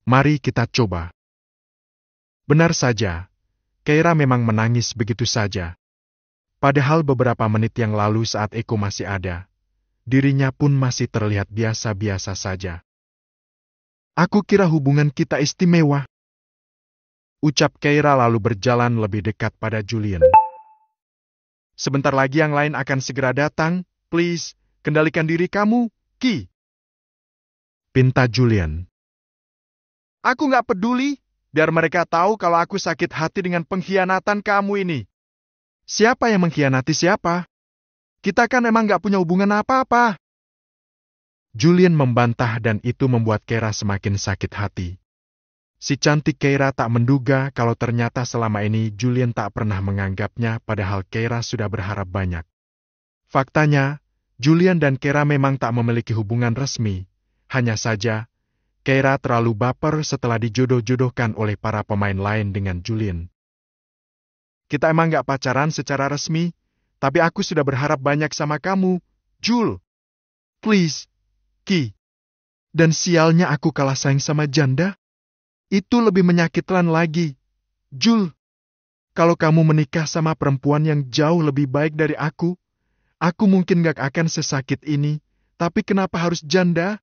Mari kita coba. Benar saja, Keira memang menangis begitu saja. Padahal beberapa menit yang lalu saat Eko masih ada, dirinya pun masih terlihat biasa-biasa saja. Aku kira hubungan kita istimewa. Ucap Keira lalu berjalan lebih dekat pada Julian. Sebentar lagi yang lain akan segera datang, please, kendalikan diri kamu, Ki. Pinta Julian. Aku nggak peduli, biar mereka tahu kalau aku sakit hati dengan pengkhianatan kamu ini. Siapa yang mengkhianati siapa? Kita kan emang nggak punya hubungan apa-apa. Julian membantah dan itu membuat Keira semakin sakit hati. Si cantik Keira tak menduga kalau ternyata selama ini Julian tak pernah menganggapnya padahal Keira sudah berharap banyak. Faktanya, Julian dan Keira memang tak memiliki hubungan resmi. Hanya saja, Keira terlalu baper setelah dijodoh-jodohkan oleh para pemain lain dengan Julian. Kita emang gak pacaran secara resmi, tapi aku sudah berharap banyak sama kamu, Jul. Please, Ki. Dan sialnya aku kalah sayang sama janda. Itu lebih menyakitkan lagi. Jul, kalau kamu menikah sama perempuan yang jauh lebih baik dari aku mungkin gak akan sesakit ini, tapi kenapa harus janda?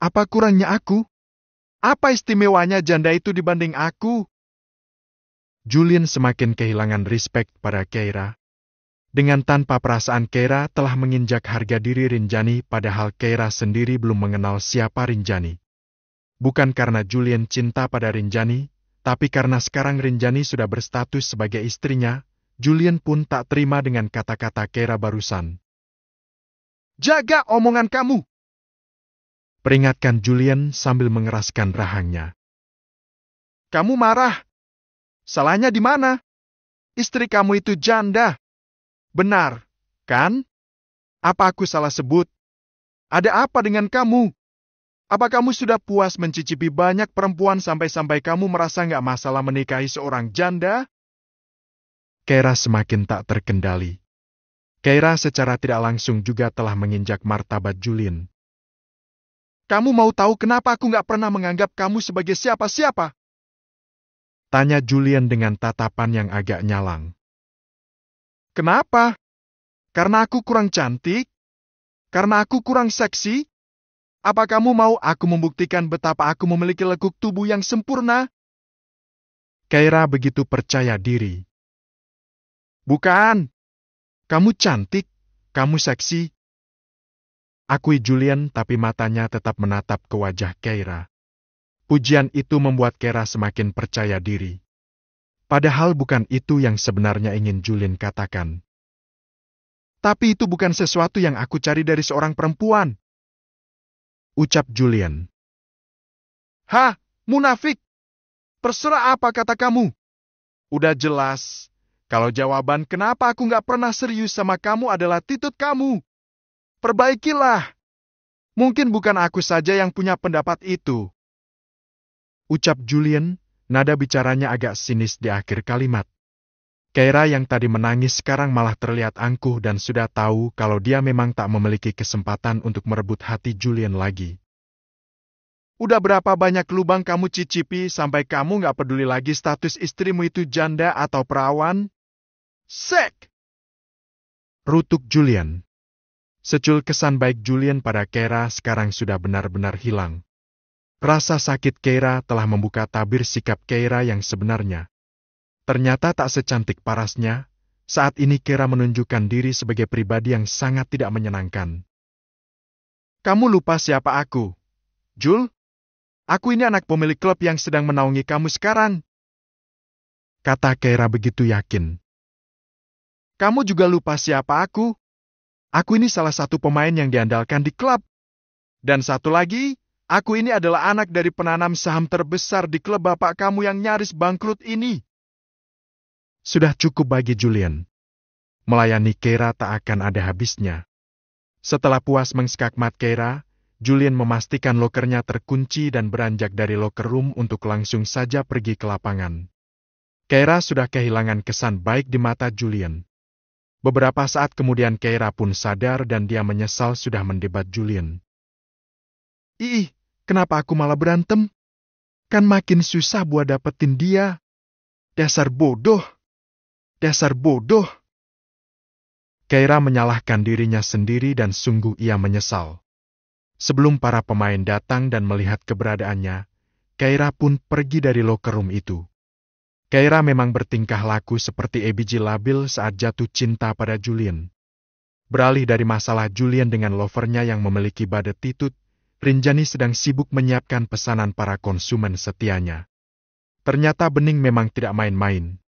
Apa kurangnya aku? Apa istimewanya janda itu dibanding aku? Julian semakin kehilangan respect pada Keira. Dengan tanpa perasaan Keira telah menginjak harga diri Rinjani padahal Keira sendiri belum mengenal siapa Rinjani. Bukan karena Julian cinta pada Rinjani, tapi karena sekarang Rinjani sudah berstatus sebagai istrinya, Julian pun tak terima dengan kata-kata Keira barusan. Jaga omongan kamu! Peringatkan Julian sambil mengeraskan rahangnya. Kamu marah? Salahnya di mana? Istri kamu itu janda. Benar, kan? Apa aku salah sebut? Ada apa dengan kamu? Apa kamu sudah puas mencicipi banyak perempuan sampai-sampai kamu merasa nggak masalah menikahi seorang janda? Keira semakin tak terkendali. Keira secara tidak langsung juga telah menginjak martabat Julian. Kamu mau tahu kenapa aku nggak pernah menganggap kamu sebagai siapa-siapa? Tanya Julian dengan tatapan yang agak nyalang. Kenapa? Karena aku kurang cantik? Karena aku kurang seksi? Apa kamu mau aku membuktikan betapa aku memiliki lekuk tubuh yang sempurna? Keira begitu percaya diri. Bukan. Kamu cantik, kamu seksi. Akui Julian tapi matanya tetap menatap ke wajah Keira. Pujian itu membuat Keira semakin percaya diri. Padahal bukan itu yang sebenarnya ingin Julian katakan. Tapi itu bukan sesuatu yang aku cari dari seorang perempuan. Ucap Julian. Hah, munafik! Terserah apa kata kamu. Udah jelas, kalau jawaban kenapa aku nggak pernah serius sama kamu adalah titut kamu. Perbaikilah. Mungkin bukan aku saja yang punya pendapat itu. Ucap Julian, nada bicaranya agak sinis di akhir kalimat. Keira yang tadi menangis sekarang malah terlihat angkuh dan sudah tahu kalau dia memang tak memiliki kesempatan untuk merebut hati Julian lagi. Udah berapa banyak lubang kamu cicipi sampai kamu gak peduli lagi status istrimu itu janda atau perawan? Sek! Rutuk Julian. Secul kesan baik Julian pada Keira sekarang sudah benar-benar hilang. Rasa sakit Keira telah membuka tabir sikap Keira yang sebenarnya. Ternyata tak secantik parasnya, saat ini Keira menunjukkan diri sebagai pribadi yang sangat tidak menyenangkan. Kamu lupa siapa aku? Jul? Aku ini anak pemilik klub yang sedang menaungi kamu sekarang. Kata Keira begitu yakin. Kamu juga lupa siapa aku? Aku ini salah satu pemain yang diandalkan di klub. Dan satu lagi, aku ini adalah anak dari penanam saham terbesar di klub bapak kamu yang nyaris bangkrut ini. Sudah cukup bagi Julian. Melayani Keira tak akan ada habisnya. Setelah puas mengskakmat Keira, Julian memastikan lokernya terkunci dan beranjak dari loker room untuk langsung saja pergi ke lapangan. Keira sudah kehilangan kesan baik di mata Julian. Beberapa saat kemudian Keira pun sadar dan dia menyesal sudah mendebat Julian. Ih, kenapa aku malah berantem? Kan makin susah buat dapetin dia. Dasar bodoh. Dasar bodoh. Keira menyalahkan dirinya sendiri dan sungguh ia menyesal. Sebelum para pemain datang dan melihat keberadaannya, Keira pun pergi dari locker room itu. Keira memang bertingkah laku seperti ABG labil saat jatuh cinta pada Julian. Beralih dari masalah Julian dengan lovernya yang memiliki bad attitude, Rinjani sedang sibuk menyiapkan pesanan para konsumen setianya. Ternyata Bening memang tidak main-main.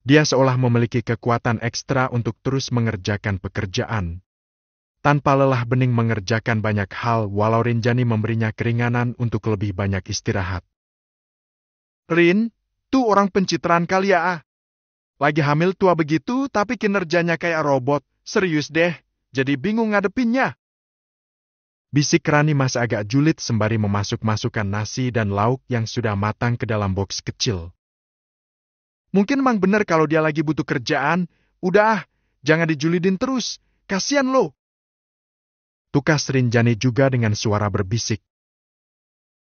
Dia seolah memiliki kekuatan ekstra untuk terus mengerjakan pekerjaan. Tanpa lelah Bening mengerjakan banyak hal walau Rinjani memberinya keringanan untuk lebih banyak istirahat. Rin, tuh orang pencitraan kali ya. Lagi hamil tua begitu tapi kinerjanya kayak robot. Serius deh, jadi bingung ngadepinnya. Bisik Rani masih agak julid sembari memasuk-masukkan nasi dan lauk yang sudah matang ke dalam box kecil. Mungkin emang bener kalau dia lagi butuh kerjaan. Udah, jangan dijulidin terus. Kasian lo. Tukas Rinjani juga dengan suara berbisik.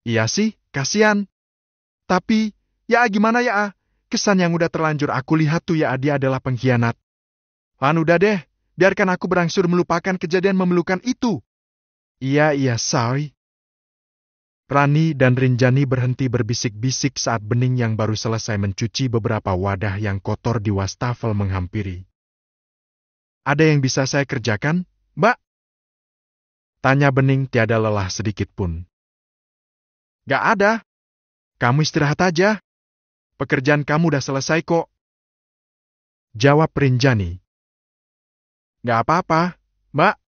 Iya sih, kasian. Tapi, ya gimana ya? Kesan yang udah terlanjur aku lihat tuh ya dia adalah pengkhianat. Udah deh, biarkan aku berangsur melupakan kejadian memilukan itu. Iya, say. Rani dan Rinjani berhenti berbisik-bisik saat Bening yang baru selesai mencuci beberapa wadah yang kotor di wastafel menghampiri. Ada yang bisa saya kerjakan, Mbak? Tanya Bening tiada lelah sedikit pun. Gak ada. Kamu istirahat aja. Pekerjaan kamu udah selesai kok. Jawab Rinjani. Gak apa-apa, Mbak.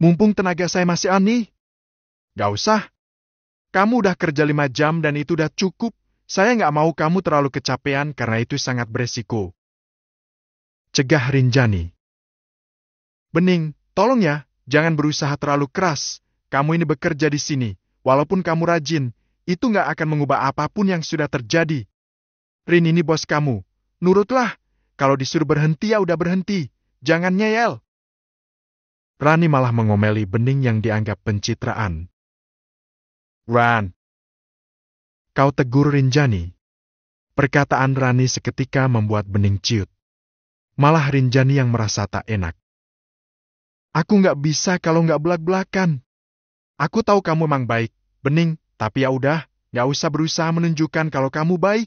Mumpung tenaga saya masih ani. Gak usah. Kamu udah kerja 5 jam dan itu udah cukup. Saya nggak mau kamu terlalu kecapean karena itu sangat beresiko. Cegah Rinjani. Bening, tolong ya, jangan berusaha terlalu keras. Kamu ini bekerja di sini. Walaupun kamu rajin, itu nggak akan mengubah apapun yang sudah terjadi. Rin ini bos kamu. Nurutlah. Kalau disuruh berhenti ya udah berhenti. Jangan ngeyel. Rani malah mengomeli Bening yang dianggap pencitraan. Ran. Kau tegur Rinjani. Perkataan Rani seketika membuat Bening ciut. Malah Rinjani yang merasa tak enak. Aku nggak bisa kalau nggak belak-belakan. Aku tahu kamu emang baik, Bening, tapi ya udah, nggak usah berusaha menunjukkan kalau kamu baik.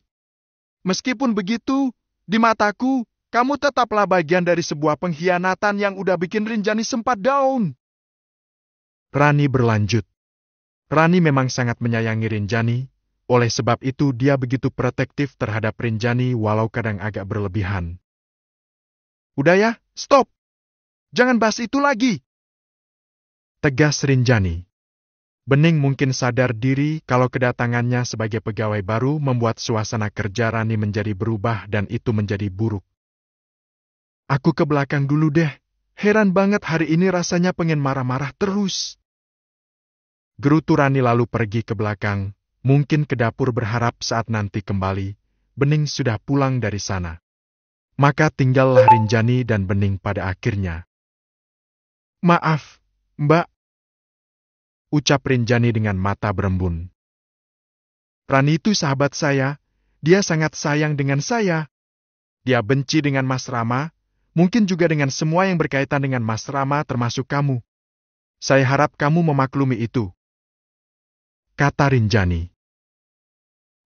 Meskipun begitu, di mataku, kamu tetaplah bagian dari sebuah pengkhianatan yang udah bikin Rinjani sempat down. Rani berlanjut. Rani memang sangat menyayangi Rinjani, oleh sebab itu dia begitu protektif terhadap Rinjani walau kadang agak berlebihan. Udah ya, stop! Jangan bahas itu lagi! Tegas Rinjani. Bening mungkin sadar diri kalau kedatangannya sebagai pegawai baru membuat suasana kerja Rani menjadi berubah dan itu menjadi buruk. Aku ke belakang dulu deh, heran banget hari ini rasanya pengen marah-marah terus. Gerutu Rani lalu pergi ke belakang, mungkin ke dapur berharap saat nanti kembali, Bening sudah pulang dari sana. Maka tinggallah Rinjani dan Bening pada akhirnya. Maaf, Mbak. Ucap Rinjani dengan mata berembun. Rani itu sahabat saya, dia sangat sayang dengan saya. Dia benci dengan Mas Rama, mungkin juga dengan semua yang berkaitan dengan Mas Rama termasuk kamu. Saya harap kamu memaklumi itu. Kata Rinjani.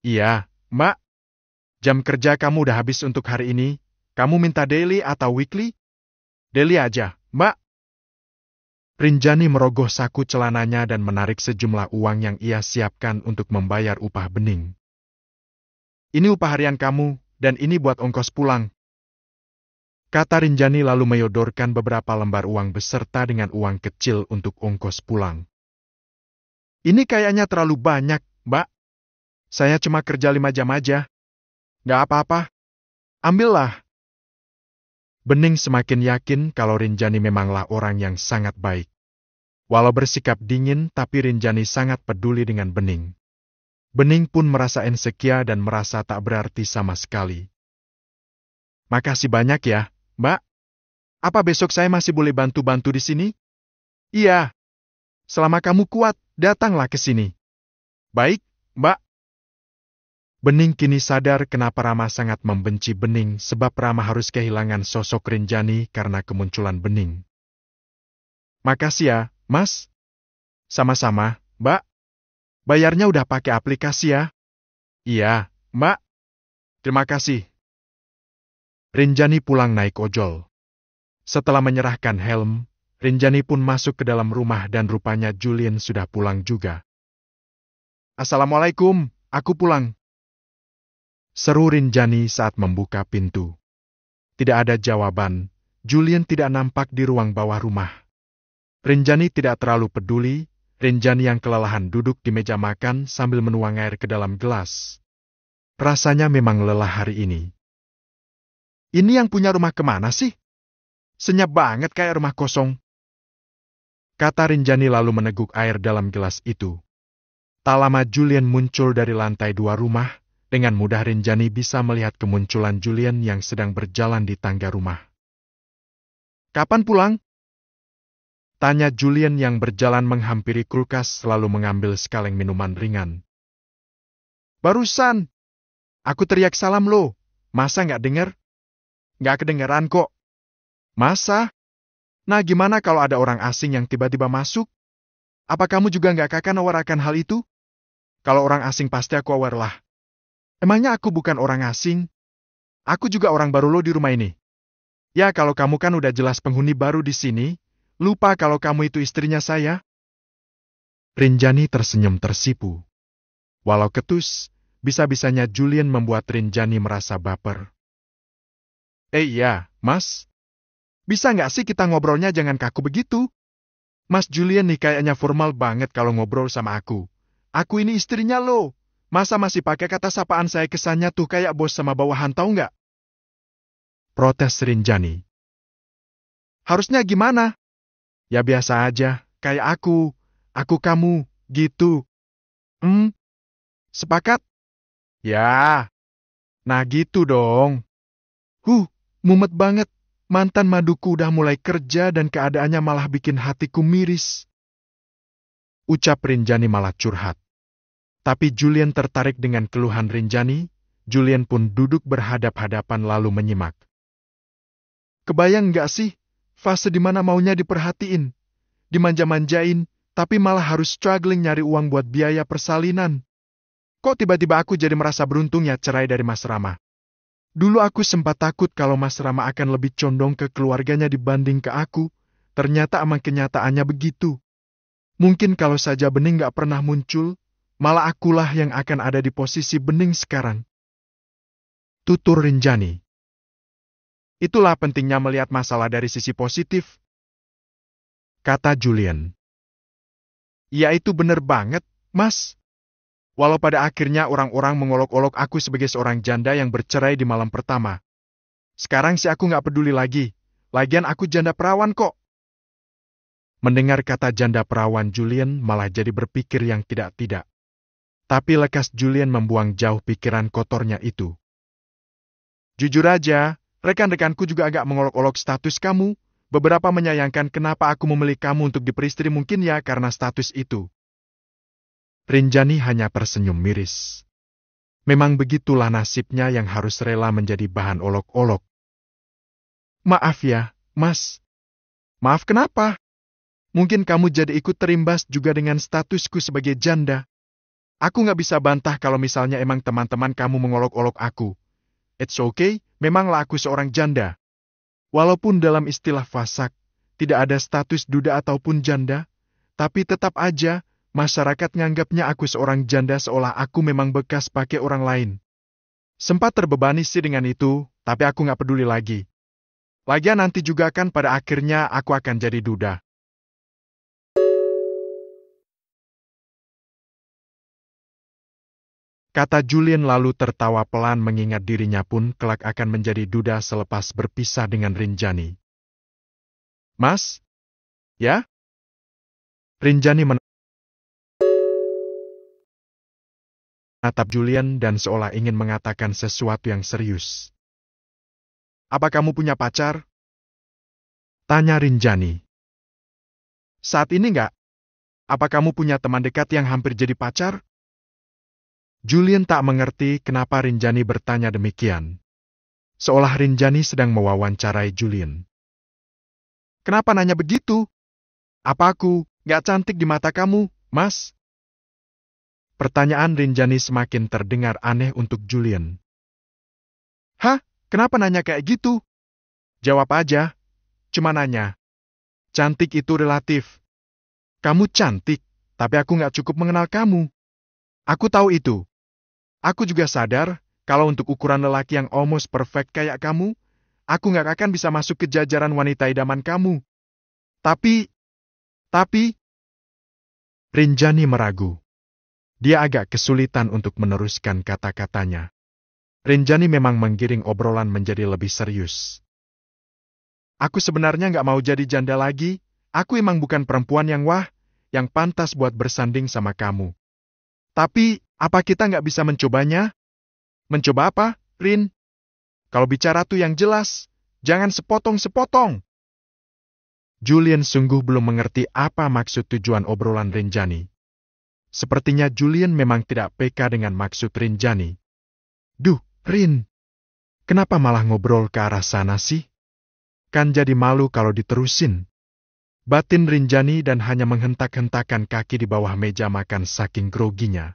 Iya, Mbak. Jam kerja kamu udah habis untuk hari ini. Kamu minta daily atau weekly? Daily aja, Mbak. Rinjani merogoh saku celananya dan menarik sejumlah uang yang ia siapkan untuk membayar upah Bening. Ini upah harian kamu, dan ini buat ongkos pulang. Kata Rinjani lalu menyodorkan beberapa lembar uang beserta dengan uang kecil untuk ongkos pulang. Ini kayaknya terlalu banyak, Mbak. Saya cuma kerja 5 jam aja. Nggak apa-apa. Ambillah. Bening semakin yakin kalau Rinjani memanglah orang yang sangat baik. Walau bersikap dingin, tapi Rinjani sangat peduli dengan Bening. Bening pun merasa insecure dan merasa tak berarti sama sekali. Makasih banyak ya, Mbak. Apa besok saya masih boleh bantu-bantu di sini? Iya. Selama kamu kuat, datanglah ke sini. Baik, Mbak. Bening kini sadar kenapa Rama sangat membenci Bening sebab Rama harus kehilangan sosok Rinjani karena kemunculan Bening. Makasih ya, Mas. Sama-sama, Mbak. Bayarnya udah pakai aplikasi ya? Iya, Mbak. Terima kasih. Rinjani pulang naik ojol. Setelah menyerahkan helm, Rinjani pun masuk ke dalam rumah dan rupanya Julian sudah pulang juga. Assalamualaikum, aku pulang. Seru Rinjani saat membuka pintu. Tidak ada jawaban, Julian tidak nampak di ruang bawah rumah. Rinjani tidak terlalu peduli, Rinjani yang kelelahan duduk di meja makan sambil menuang air ke dalam gelas. Rasanya memang lelah hari ini. Ini yang punya rumah kemana sih? Senyap banget kayak rumah kosong. Kata Rinjani lalu meneguk air dalam gelas itu. Tak lama Julian muncul dari lantai 2 rumah. Dengan mudah Rinjani bisa melihat kemunculan Julian yang sedang berjalan di tangga rumah. Kapan pulang? Tanya Julian yang berjalan menghampiri kulkas lalu mengambil sekaleng minuman ringan. Barusan. Aku teriak salam lo. Masa nggak dengar? Nggak kedengeran kok. Masa? Nah gimana kalau ada orang asing yang tiba-tiba masuk? Apa kamu juga nggak akan aware akan hal itu? Kalau orang asing pasti aku aware lah. Emangnya aku bukan orang asing? Aku juga orang baru lo di rumah ini. Ya kalau kamu kan udah jelas penghuni baru di sini, lupa kalau kamu itu istrinya saya. Rinjani tersenyum tersipu. Walau ketus, bisa-bisanya Julian membuat Rinjani merasa baper. Iya, Mas. Bisa nggak sih kita ngobrolnya jangan kaku begitu? Mas Julian nih kayaknya formal banget kalau ngobrol sama aku. Aku ini istrinya lo. Masa masih pakai kata sapaan saya kesannya tuh kayak bos sama bawahan tahu nggak? Protes Rinjani. Harusnya gimana? Ya biasa aja, kayak aku kamu, gitu. Sepakat? Ya, nah gitu dong. Mumet banget. Mantan maduku udah mulai kerja dan keadaannya malah bikin hatiku miris. Ucap Rinjani malah curhat. Tapi Julian tertarik dengan keluhan Rinjani, Julian pun duduk berhadap-hadapan lalu menyimak. Kebayang nggak sih, fase dimana maunya diperhatiin, dimanja-manjain, tapi malah harus struggling nyari uang buat biaya persalinan. Kok tiba-tiba aku jadi merasa beruntung ya cerai dari Mas Rama? Dulu aku sempat takut kalau Mas Rama akan lebih condong ke keluarganya dibanding ke aku, ternyata emang kenyataannya begitu. Mungkin kalau saja Bening nggak pernah muncul, malah akulah yang akan ada di posisi Bening sekarang. Tutur Rinjani. Itulah pentingnya melihat masalah dari sisi positif. Kata Julian. Ya itu bener banget, Mas. Walau pada akhirnya orang-orang mengolok-olok aku sebagai seorang janda yang bercerai di malam pertama. Sekarang sih aku nggak peduli lagi. Lagian aku janda perawan kok. Mendengar kata janda perawan Julian malah jadi berpikir yang tidak-tidak. Tapi lekas Julian membuang jauh pikiran kotornya itu. Jujur aja, rekan-rekanku juga agak mengolok-olok status kamu. Beberapa menyayangkan kenapa aku memilih kamu untuk diperistri mungkin ya karena status itu. Rinjani hanya tersenyum miris. Memang begitulah nasibnya yang harus rela menjadi bahan olok-olok. Maaf ya, Mas. Maaf kenapa? Mungkin kamu jadi ikut terimbas juga dengan statusku sebagai janda. Aku nggak bisa bantah kalau misalnya emang teman-teman kamu mengolok-olok aku. It's okay, memanglah aku seorang janda. Walaupun dalam istilah fasak, tidak ada status duda ataupun janda, tapi tetap aja, masyarakat nganggapnya aku seorang janda seolah aku memang bekas pakai orang lain. Sempat terbebani sih dengan itu, tapi aku nggak peduli lagi. Lagian nanti juga kan pada akhirnya aku akan jadi duda. Kata Julian lalu tertawa pelan mengingat dirinya pun kelak akan menjadi duda selepas berpisah dengan Rinjani. Mas? Ya? Rinjani menatap Julian dan seolah ingin mengatakan sesuatu yang serius. Apa kamu punya pacar? Tanya Rinjani. Saat ini enggak? Apa kamu punya teman dekat yang hampir jadi pacar? Julian tak mengerti kenapa Rinjani bertanya demikian. Seolah Rinjani sedang mewawancarai Julian. Kenapa nanya begitu? Apa aku gak cantik di mata kamu, Mas? Pertanyaan Rinjani semakin terdengar aneh untuk Julian. Hah? Kenapa nanya kayak gitu? Jawab aja. Cuma nanya. Cantik itu relatif. Kamu cantik, tapi aku gak cukup mengenal kamu. Aku tahu itu. Aku juga sadar, kalau untuk ukuran lelaki yang almost perfect kayak kamu, aku gak akan bisa masuk ke jajaran wanita idaman kamu. Tapi, Rinjani meragu. Dia agak kesulitan untuk meneruskan kata-katanya. Rinjani memang menggiring obrolan menjadi lebih serius. Aku sebenarnya gak mau jadi janda lagi, aku emang bukan perempuan yang wah, yang pantas buat bersanding sama kamu. Tapi, apa kita gak bisa mencobanya? Mencoba apa, Rin? Kalau bicara tuh yang jelas, jangan sepotong-sepotong. Julian sungguh belum mengerti apa maksud tujuan obrolan Rinjani. Sepertinya Julian memang tidak peka dengan maksud Rinjani. Duh, Rin, kenapa malah ngobrol ke arah sana sih? Kan jadi malu kalau diterusin. Batin Rinjani dan hanya menghentak-hentakan kaki di bawah meja makan saking groginya.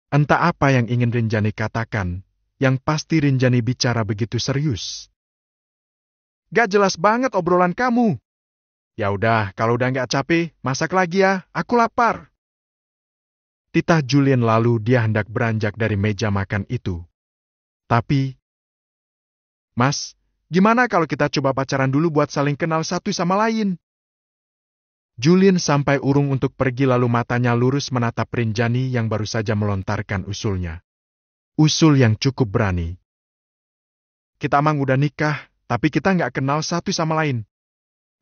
Entah apa yang ingin Rinjani katakan, yang pasti Rinjani bicara begitu serius. Gak jelas banget obrolan kamu. Ya udah, kalau udah gak capek, masak lagi ya, aku lapar. Titah Julian lalu dia hendak beranjak dari meja makan itu. Tapi, Mas, gimana kalau kita coba pacaran dulu buat saling kenal satu sama lain? Julian sampai urung untuk pergi lalu matanya lurus menatap Rinjani yang baru saja melontarkan usulnya. Usul yang cukup berani. Kita emang udah nikah, tapi kita nggak kenal satu sama lain.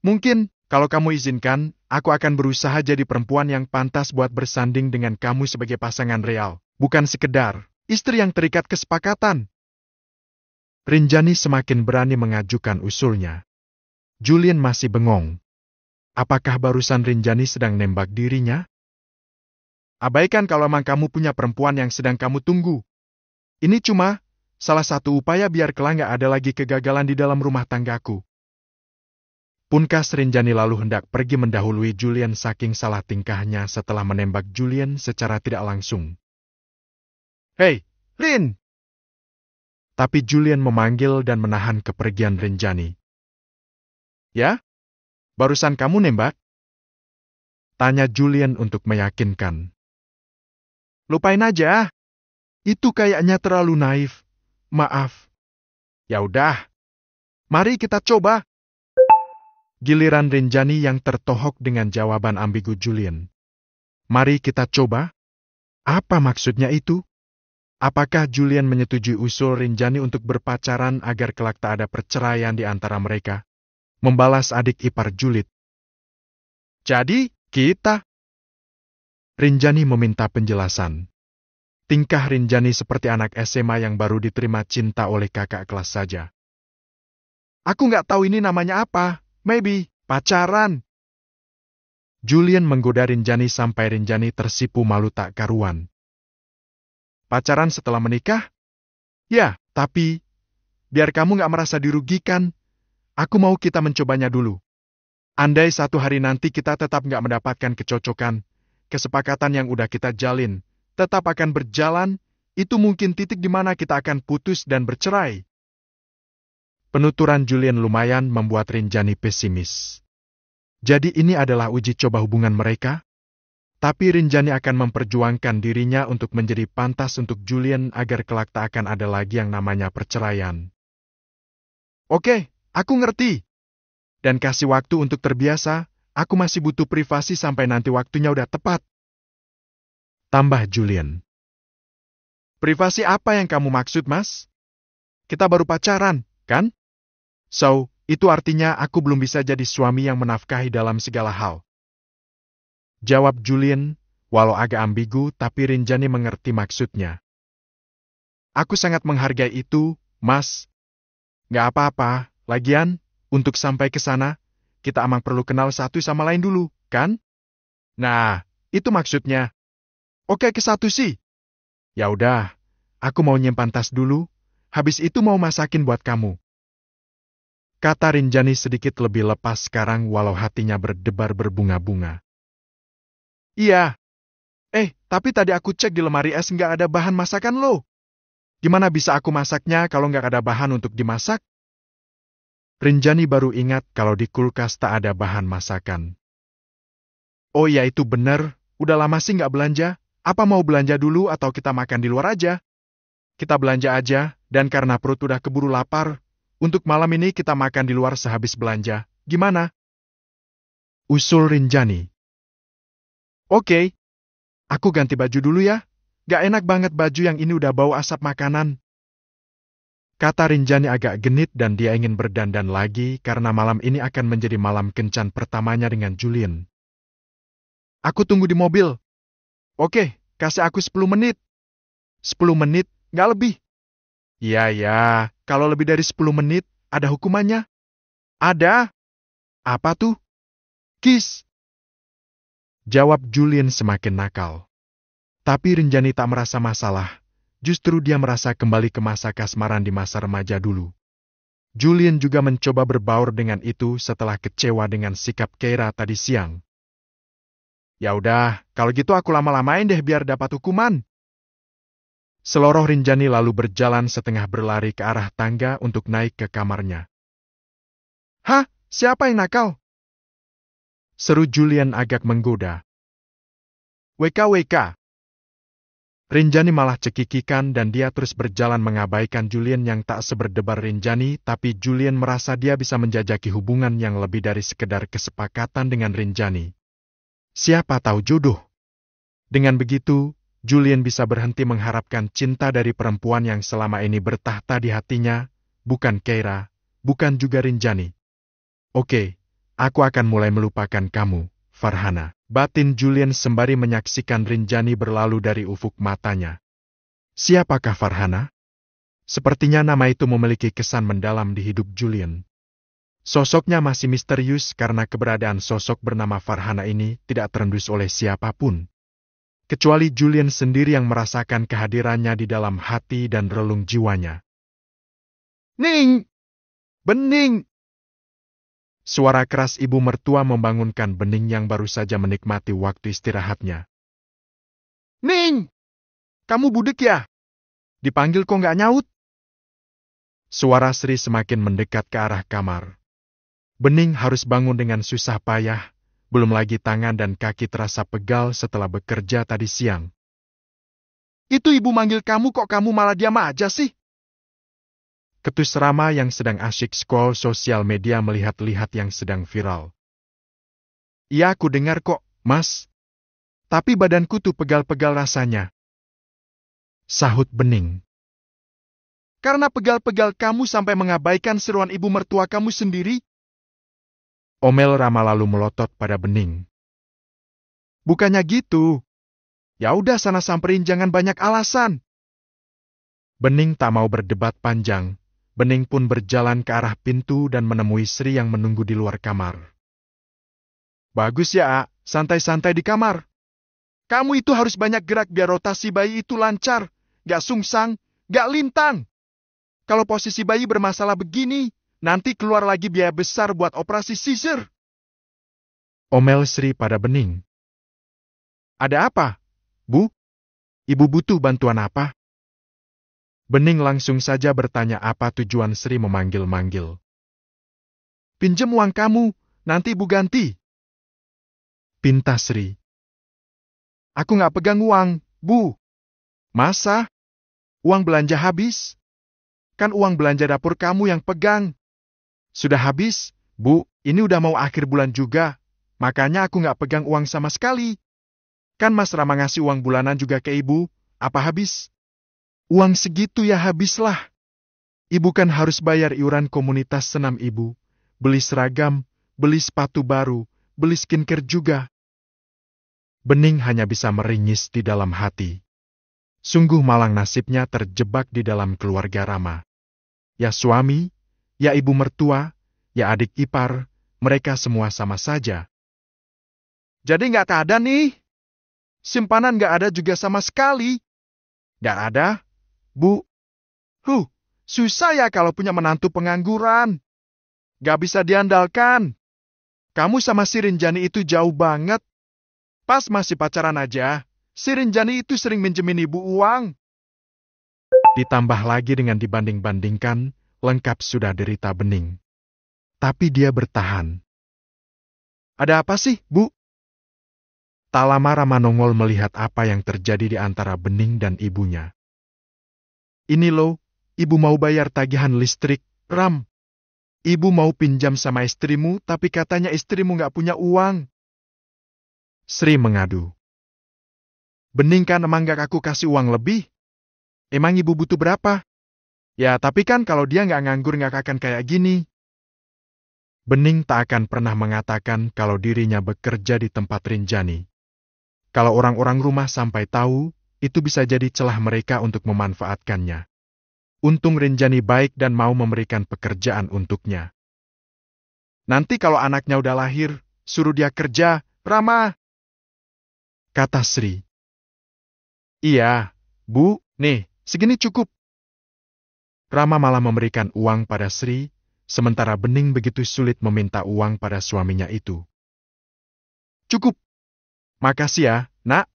Mungkin, kalau kamu izinkan, aku akan berusaha jadi perempuan yang pantas buat bersanding dengan kamu sebagai pasangan real, bukan sekedar istri yang terikat kesepakatan. Rinjani semakin berani mengajukan usulnya. Julian masih bengong. Apakah barusan Rinjani sedang nembak dirinya? Abaikan kalau emang kamu punya perempuan yang sedang kamu tunggu. Ini cuma salah satu upaya biar kelak nggak ada lagi kegagalan di dalam rumah tanggaku. Punkas Rinjani lalu hendak pergi mendahului Julian saking salah tingkahnya setelah menembak Julian secara tidak langsung. Hei, Rin! Tapi Julian memanggil dan menahan kepergian Rinjani. Ya? Barusan kamu nembak? Tanya Julian untuk meyakinkan. Lupain aja. Itu kayaknya terlalu naif. Maaf. Ya udah. Mari kita coba. Giliran Rinjani yang tertohok dengan jawaban ambigu Julian. Mari kita coba? Apa maksudnya itu? Apakah Julian menyetujui usul Rinjani untuk berpacaran agar kelak tak ada perceraian di antara mereka? Membalas adik ipar julid. Jadi, kita... Rinjani meminta penjelasan. Tingkah Rinjani seperti anak SMA yang baru diterima cinta oleh kakak kelas saja. Aku nggak tahu ini namanya apa. Maybe, pacaran. Julian menggoda Rinjani sampai Rinjani tersipu malu tak karuan. Pacaran setelah menikah? Ya, tapi, biar kamu nggak merasa dirugikan, aku mau kita mencobanya dulu. Andai satu hari nanti kita tetap nggak mendapatkan kecocokan, kesepakatan yang udah kita jalin, tetap akan berjalan, itu mungkin titik di mana kita akan putus dan bercerai. Penuturan Julian lumayan membuat Rinjani pesimis. Jadi ini adalah uji coba hubungan mereka? Tapi Rinjani akan memperjuangkan dirinya untuk menjadi pantas untuk Julian agar kelak tak akan ada lagi yang namanya perceraian. Oke, aku ngerti. Dan kasih waktu untuk terbiasa, aku masih butuh privasi sampai nanti waktunya udah tepat. Tambah Julian. Privasi apa yang kamu maksud, Mas? Kita baru pacaran, kan? So, itu artinya aku belum bisa jadi suami yang menafkahi dalam segala hal. Jawab Julian, walau agak ambigu tapi Rinjani mengerti maksudnya. Aku sangat menghargai itu, Mas. Gak apa-apa, lagian, untuk sampai ke sana, kita emang perlu kenal satu sama lain dulu, kan? Nah, itu maksudnya. Oke ke satu sih. Ya udah, aku mau nyimpan tas dulu, habis itu mau masakin buat kamu. Kata Rinjani sedikit lebih lepas sekarang walau hatinya berdebar berbunga-bunga. Iya. Tapi tadi aku cek di lemari es nggak ada bahan masakan lo. Gimana bisa aku masaknya kalau nggak ada bahan untuk dimasak? Rinjani baru ingat kalau di kulkas tak ada bahan masakan. Oh iya itu bener, udah lama sih nggak belanja. Apa mau belanja dulu atau kita makan di luar aja? Kita belanja aja, dan karena perut udah keburu lapar, untuk malam ini kita makan di luar sehabis belanja. Gimana? Usul Rinjani. Oke, aku ganti baju dulu ya. Gak enak banget baju yang ini udah bau asap makanan. Kata Rinjani agak genit dan dia ingin berdandan lagi karena malam ini akan menjadi malam kencan pertamanya dengan Julian. Aku tunggu di mobil. Oke, kasih aku 10 menit. 10 menit, gak lebih. Iya, kalau lebih dari 10 menit, ada hukumannya. Ada. Apa tuh? Kiss. Jawab Julian semakin nakal. Tapi Rinjani tak merasa masalah. Justru dia merasa kembali ke masa kasmaran di masa remaja dulu. Julian juga mencoba berbaur dengan itu setelah kecewa dengan sikap Keira tadi siang. Ya udah, kalau gitu aku lama-lamain deh biar dapat hukuman. Seloroh Rinjani lalu berjalan setengah berlari ke arah tangga untuk naik ke kamarnya. Hah? Siapa yang nakal? Seru Julian agak menggoda. WK. Rinjani malah cekikikan dan dia terus berjalan mengabaikan Julian yang tak seberdebar Rinjani, tapi Julian merasa dia bisa menjajaki hubungan yang lebih dari sekedar kesepakatan dengan Rinjani. Siapa tahu jodoh. Dengan begitu, Julian bisa berhenti mengharapkan cinta dari perempuan yang selama ini bertahta di hatinya, bukan Keira, bukan juga Rinjani. Oke, aku akan mulai melupakan kamu, Farhana. Batin Julian sembari menyaksikan Rinjani berlalu dari ufuk matanya. Siapakah Farhana? Sepertinya nama itu memiliki kesan mendalam di hidup Julian. Sosoknya masih misterius karena keberadaan sosok bernama Farhana ini tidak terendus oleh siapapun. Kecuali Julian sendiri yang merasakan kehadirannya di dalam hati dan relung jiwanya. Ning! Bening! Suara keras ibu mertua membangunkan Bening yang baru saja menikmati waktu istirahatnya. Ning! Kamu budek ya? Dipanggil kok nggak nyaut? Suara Sri semakin mendekat ke arah kamar. Bening harus bangun dengan susah payah, belum lagi tangan dan kaki terasa pegal setelah bekerja tadi siang. Itu ibu manggil kamu kok kamu malah diam aja sih? Ketus Rama yang sedang asyik scroll sosial media melihat-lihat yang sedang viral. Iya aku dengar kok, Mas. Tapi badanku tuh pegal-pegal rasanya. Sahut Bening. Karena pegal-pegal kamu sampai mengabaikan seruan ibu mertua kamu sendiri? Omel Rama lalu melotot pada Bening. Bukannya gitu. Ya udah sana samperin jangan banyak alasan. Bening tak mau berdebat panjang. Bening pun berjalan ke arah pintu dan menemui Sri yang menunggu di luar kamar. Bagus ya, A. Santai-santai di kamar. Kamu itu harus banyak gerak biar rotasi bayi itu lancar. Gak sungsang, gak lintang. Kalau posisi bayi bermasalah begini, nanti keluar lagi biaya besar buat operasi caesar. Omel Sri pada Bening. Ada apa, Bu? Ibu butuh bantuan apa? Bening langsung saja bertanya apa tujuan Sri memanggil-manggil. Pinjem uang kamu, nanti ibu ganti. Pinta Sri. Aku nggak pegang uang, Bu. Masa? Uang belanja habis? Kan uang belanja dapur kamu yang pegang. Sudah habis, Bu, ini udah mau akhir bulan juga. Makanya aku nggak pegang uang sama sekali. Kan Mas Rama ngasih uang bulanan juga ke ibu, apa habis? Uang segitu ya habislah. Ibu kan harus bayar iuran komunitas senam ibu, beli seragam, beli sepatu baru, beli skincare juga. Bening hanya bisa meringis di dalam hati. Sungguh malang nasibnya terjebak di dalam keluarga Rama. Ya suami, ya ibu mertua, ya adik ipar, mereka semua sama saja. Jadi nggak ada nih. Simpanan nggak ada juga sama sekali. Gak ada, Bu. Susah ya kalau punya menantu pengangguran. Gak bisa diandalkan. Kamu sama si Rinjani itu jauh banget. Pas masih pacaran aja, si Rinjani itu sering minjemin ibu uang. Ditambah lagi dengan dibanding-bandingkan, lengkap sudah derita Bening. Tapi dia bertahan. Ada apa sih, Bu? Tak lama Rama nongol melihat apa yang terjadi di antara Bening dan ibunya. Ini loh, ibu mau bayar tagihan listrik, Ram. Ibu mau pinjam sama istrimu, tapi katanya istrimu nggak punya uang. Sri mengadu. Bening kan emang nggak aku kasih uang lebih? Emang ibu butuh berapa? Ya tapi kan kalau dia nggak nganggur nggak akan kayak gini. Bening tak akan pernah mengatakan kalau dirinya bekerja di tempat Rinjani. Kalau orang-orang rumah sampai tahu, itu bisa jadi celah mereka untuk memanfaatkannya. Untung Rinjani baik dan mau memberikan pekerjaan untuknya. Nanti kalau anaknya udah lahir, suruh dia kerja, Rama. Kata Sri. Iya, Bu, nih, segini cukup. Rama malah memberikan uang pada Sri, sementara Bening begitu sulit meminta uang pada suaminya itu. Cukup. Makasih ya, Nak.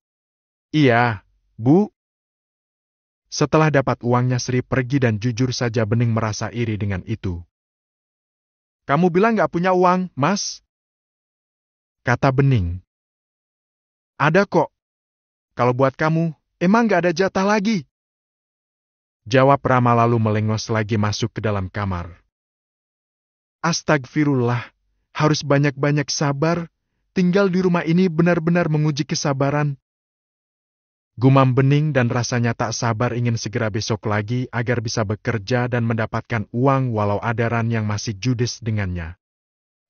Iya, Bu. Setelah dapat uangnya Sri pergi dan jujur saja Bening merasa iri dengan itu. Kamu bilang gak punya uang, Mas? Kata Bening. Ada kok. Kalau buat kamu, emang gak ada jatah lagi? Jawab Rama lalu melengos lagi masuk ke dalam kamar. Astagfirullah, harus banyak-banyak sabar. Tinggal di rumah ini benar-benar menguji kesabaran. Gumam Bening dan rasanya tak sabar ingin segera besok lagi agar bisa bekerja dan mendapatkan uang walau ada Ran yang masih judes dengannya.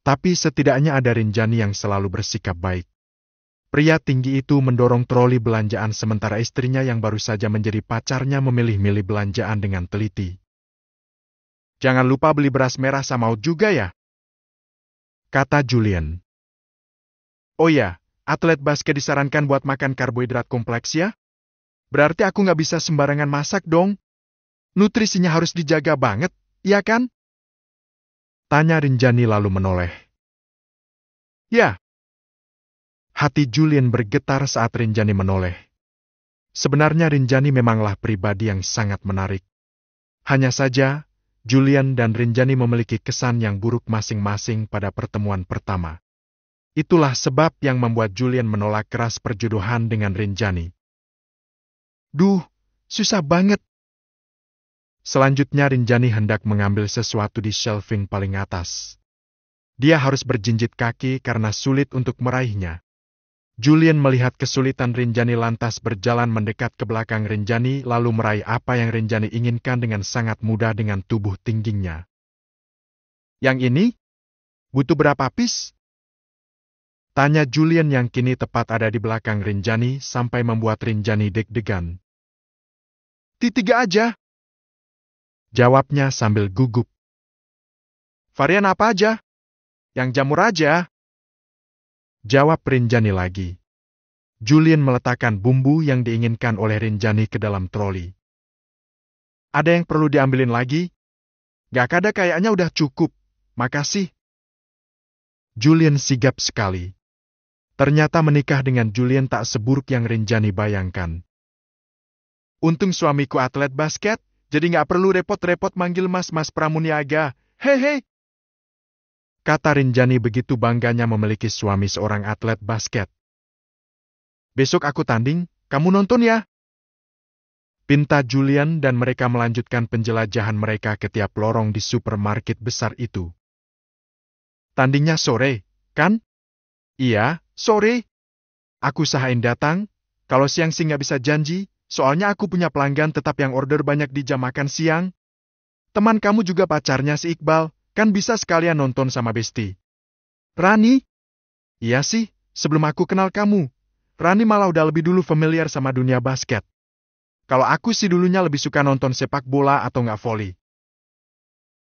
Tapi setidaknya ada Rinjani yang selalu bersikap baik. Pria tinggi itu mendorong troli belanjaan sementara istrinya yang baru saja menjadi pacarnya memilih-milih belanjaan dengan teliti. Jangan lupa beli beras merah sama oat juga ya, kata Julian. Oh ya, atlet basket disarankan buat makan karbohidrat kompleks ya? Berarti aku nggak bisa sembarangan masak dong. Nutrisinya harus dijaga banget, iya kan? Tanya Rinjani lalu menoleh. Ya. Hati Julian bergetar saat Rinjani menoleh. Sebenarnya Rinjani memanglah pribadi yang sangat menarik. Hanya saja, Julian dan Rinjani memiliki kesan yang buruk masing-masing pada pertemuan pertama. Itulah sebab yang membuat Julian menolak keras perjodohan dengan Rinjani. Duh, susah banget. Selanjutnya Rinjani hendak mengambil sesuatu di shelving paling atas. Dia harus berjinjit kaki karena sulit untuk meraihnya. Julian melihat kesulitan Rinjani lantas berjalan mendekat ke belakang Rinjani lalu meraih apa yang Rinjani inginkan dengan sangat mudah dengan tubuh tingginya. Yang ini? Butuh berapa pis? Tanya Julian yang kini tepat ada di belakang Rinjani sampai membuat Rinjani deg-degan. 3 aja. Jawabnya sambil gugup. Varian apa aja? Yang jamur aja. Jawab Rinjani lagi. Julian meletakkan bumbu yang diinginkan oleh Rinjani ke dalam troli. Ada yang perlu diambilin lagi? Gak ada kayaknya udah cukup. Makasih. Julian sigap sekali. Ternyata menikah dengan Julian tak seburuk yang Rinjani bayangkan. Untung suamiku atlet basket, jadi gak perlu repot-repot manggil mas-mas pramuniaga. Hehe. Kata Rinjani begitu bangganya memiliki suami seorang atlet basket. Besok aku tanding, kamu nonton ya? Pinta Julian dan mereka melanjutkan penjelajahan mereka ke tiap lorong di supermarket besar itu. Tandingnya sore, kan? Iya, sore. Aku usahain datang, kalau siang sih nggak bisa janji, soalnya aku punya pelanggan tetap yang order banyak di jam makan siang. Teman kamu juga pacarnya si Iqbal. Kan bisa sekalian nonton sama Besti. Rani? Iya sih, sebelum aku kenal kamu. Rani malah udah lebih dulu familiar sama dunia basket. Kalau aku sih dulunya lebih suka nonton sepak bola atau nggak voli.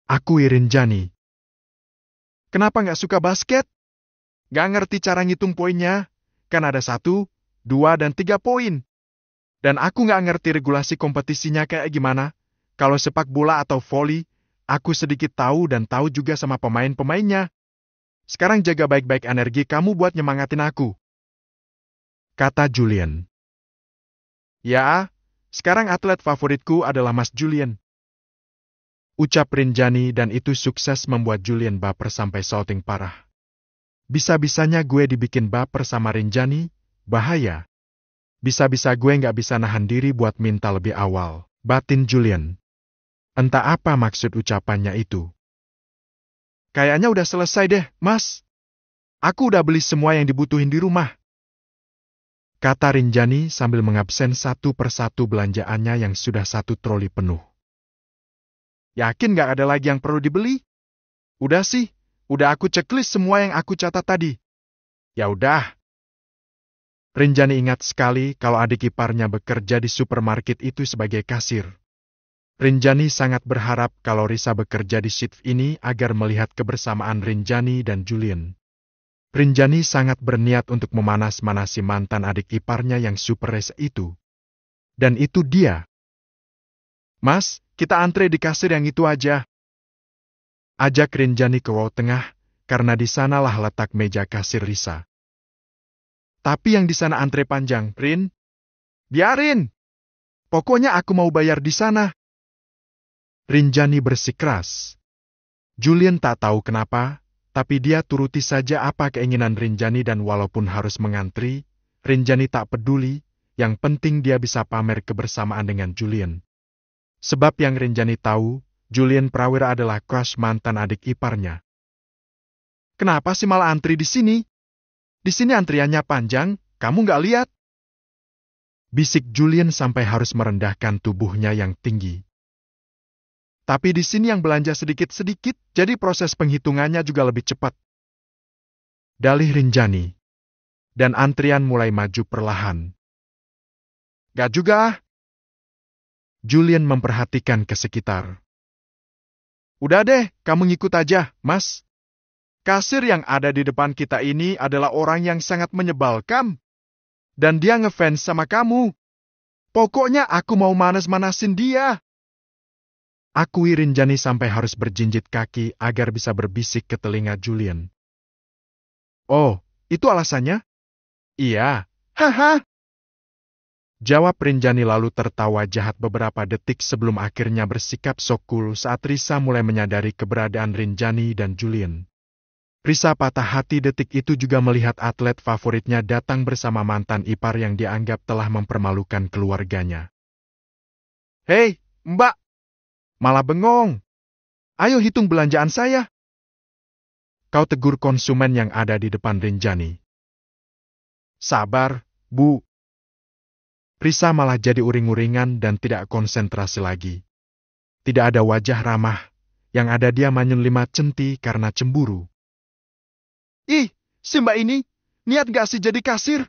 Aku Rinjani. Kenapa nggak suka basket? Nggak ngerti cara ngitung poinnya. Kan ada 1, 2, dan 3 poin. Dan aku nggak ngerti regulasi kompetisinya kayak gimana. Kalau sepak bola atau voli, aku sedikit tahu dan tahu juga sama pemain-pemainnya. Sekarang jaga baik-baik energi kamu buat nyemangatin aku, kata Julian. Ya, sekarang atlet favoritku adalah Mas Julian, ucap Rinjani, dan itu sukses membuat Julian baper sampai shouting parah. Bisa-bisanya gue dibikin baper sama Rinjani, bahaya. Bisa-bisa gue nggak bisa nahan diri buat minta lebih awal, batin Julian. Entah apa maksud ucapannya itu. Kayaknya udah selesai deh, Mas. Aku udah beli semua yang dibutuhin di rumah, kata Rinjani sambil mengabsen satu persatu belanjaannya yang sudah 1 troli penuh. Yakin nggak ada lagi yang perlu dibeli? Udah sih, udah aku checklist semua yang aku catat tadi. Ya udah. Rinjani ingat sekali kalau adik iparnya bekerja di supermarket itu sebagai kasir. Rinjani sangat berharap kalau Risa bekerja di shift ini agar melihat kebersamaan Rinjani dan Julian. Rinjani sangat berniat untuk memanas-manasi mantan adik iparnya yang super rese itu. Dan itu dia. Mas, kita antre di kasir yang itu aja, ajak Rinjani ke wow tengah, karena di sanalah letak meja kasir Risa. Tapi yang di sana antre panjang, Rin. Biarin. Pokoknya aku mau bayar di sana, Rinjani bersikeras. Julian tak tahu kenapa, tapi dia turuti saja apa keinginan Rinjani dan walaupun harus mengantri, Rinjani tak peduli, yang penting dia bisa pamer kebersamaan dengan Julian. Sebab yang Rinjani tahu, Julian Prawira adalah crush mantan adik iparnya. Kenapa sih malah antri di sini? Di sini antriannya panjang, kamu nggak lihat? Bisik Julian sampai harus merendahkan tubuhnya yang tinggi. Tapi di sini yang belanja sedikit-sedikit, jadi proses penghitungannya juga lebih cepat, dalih Rinjani. Dan antrian mulai maju perlahan. Gak juga ah. Julian memperhatikan ke sekitar. Udah deh, kamu ngikut aja, Mas. Kasir yang ada di depan kita ini adalah orang yang sangat menyebalkan. Dan dia ngefans sama kamu. Pokoknya aku mau manas-manasin dia. Akui Rinjani sampai harus berjinjit kaki agar bisa berbisik ke telinga Julian. Oh, itu alasannya? Iya, haha. Jawab Rinjani lalu tertawa jahat beberapa detik sebelum akhirnya bersikap sok cool saat Risa mulai menyadari keberadaan Rinjani dan Julian. Risa patah hati detik itu juga melihat atlet favoritnya datang bersama mantan ipar yang dianggap telah mempermalukan keluarganya. Hei, Mbak! Malah bengong. Ayo hitung belanjaan saya, kau tegur konsumen yang ada di depan Rinjani. Sabar, Bu. Risa malah jadi uring-uringan dan tidak konsentrasi lagi. Tidak ada wajah ramah, yang ada dia manyun 5 centi karena cemburu. Ih, si Mbak ini, niat gak sih jadi kasir?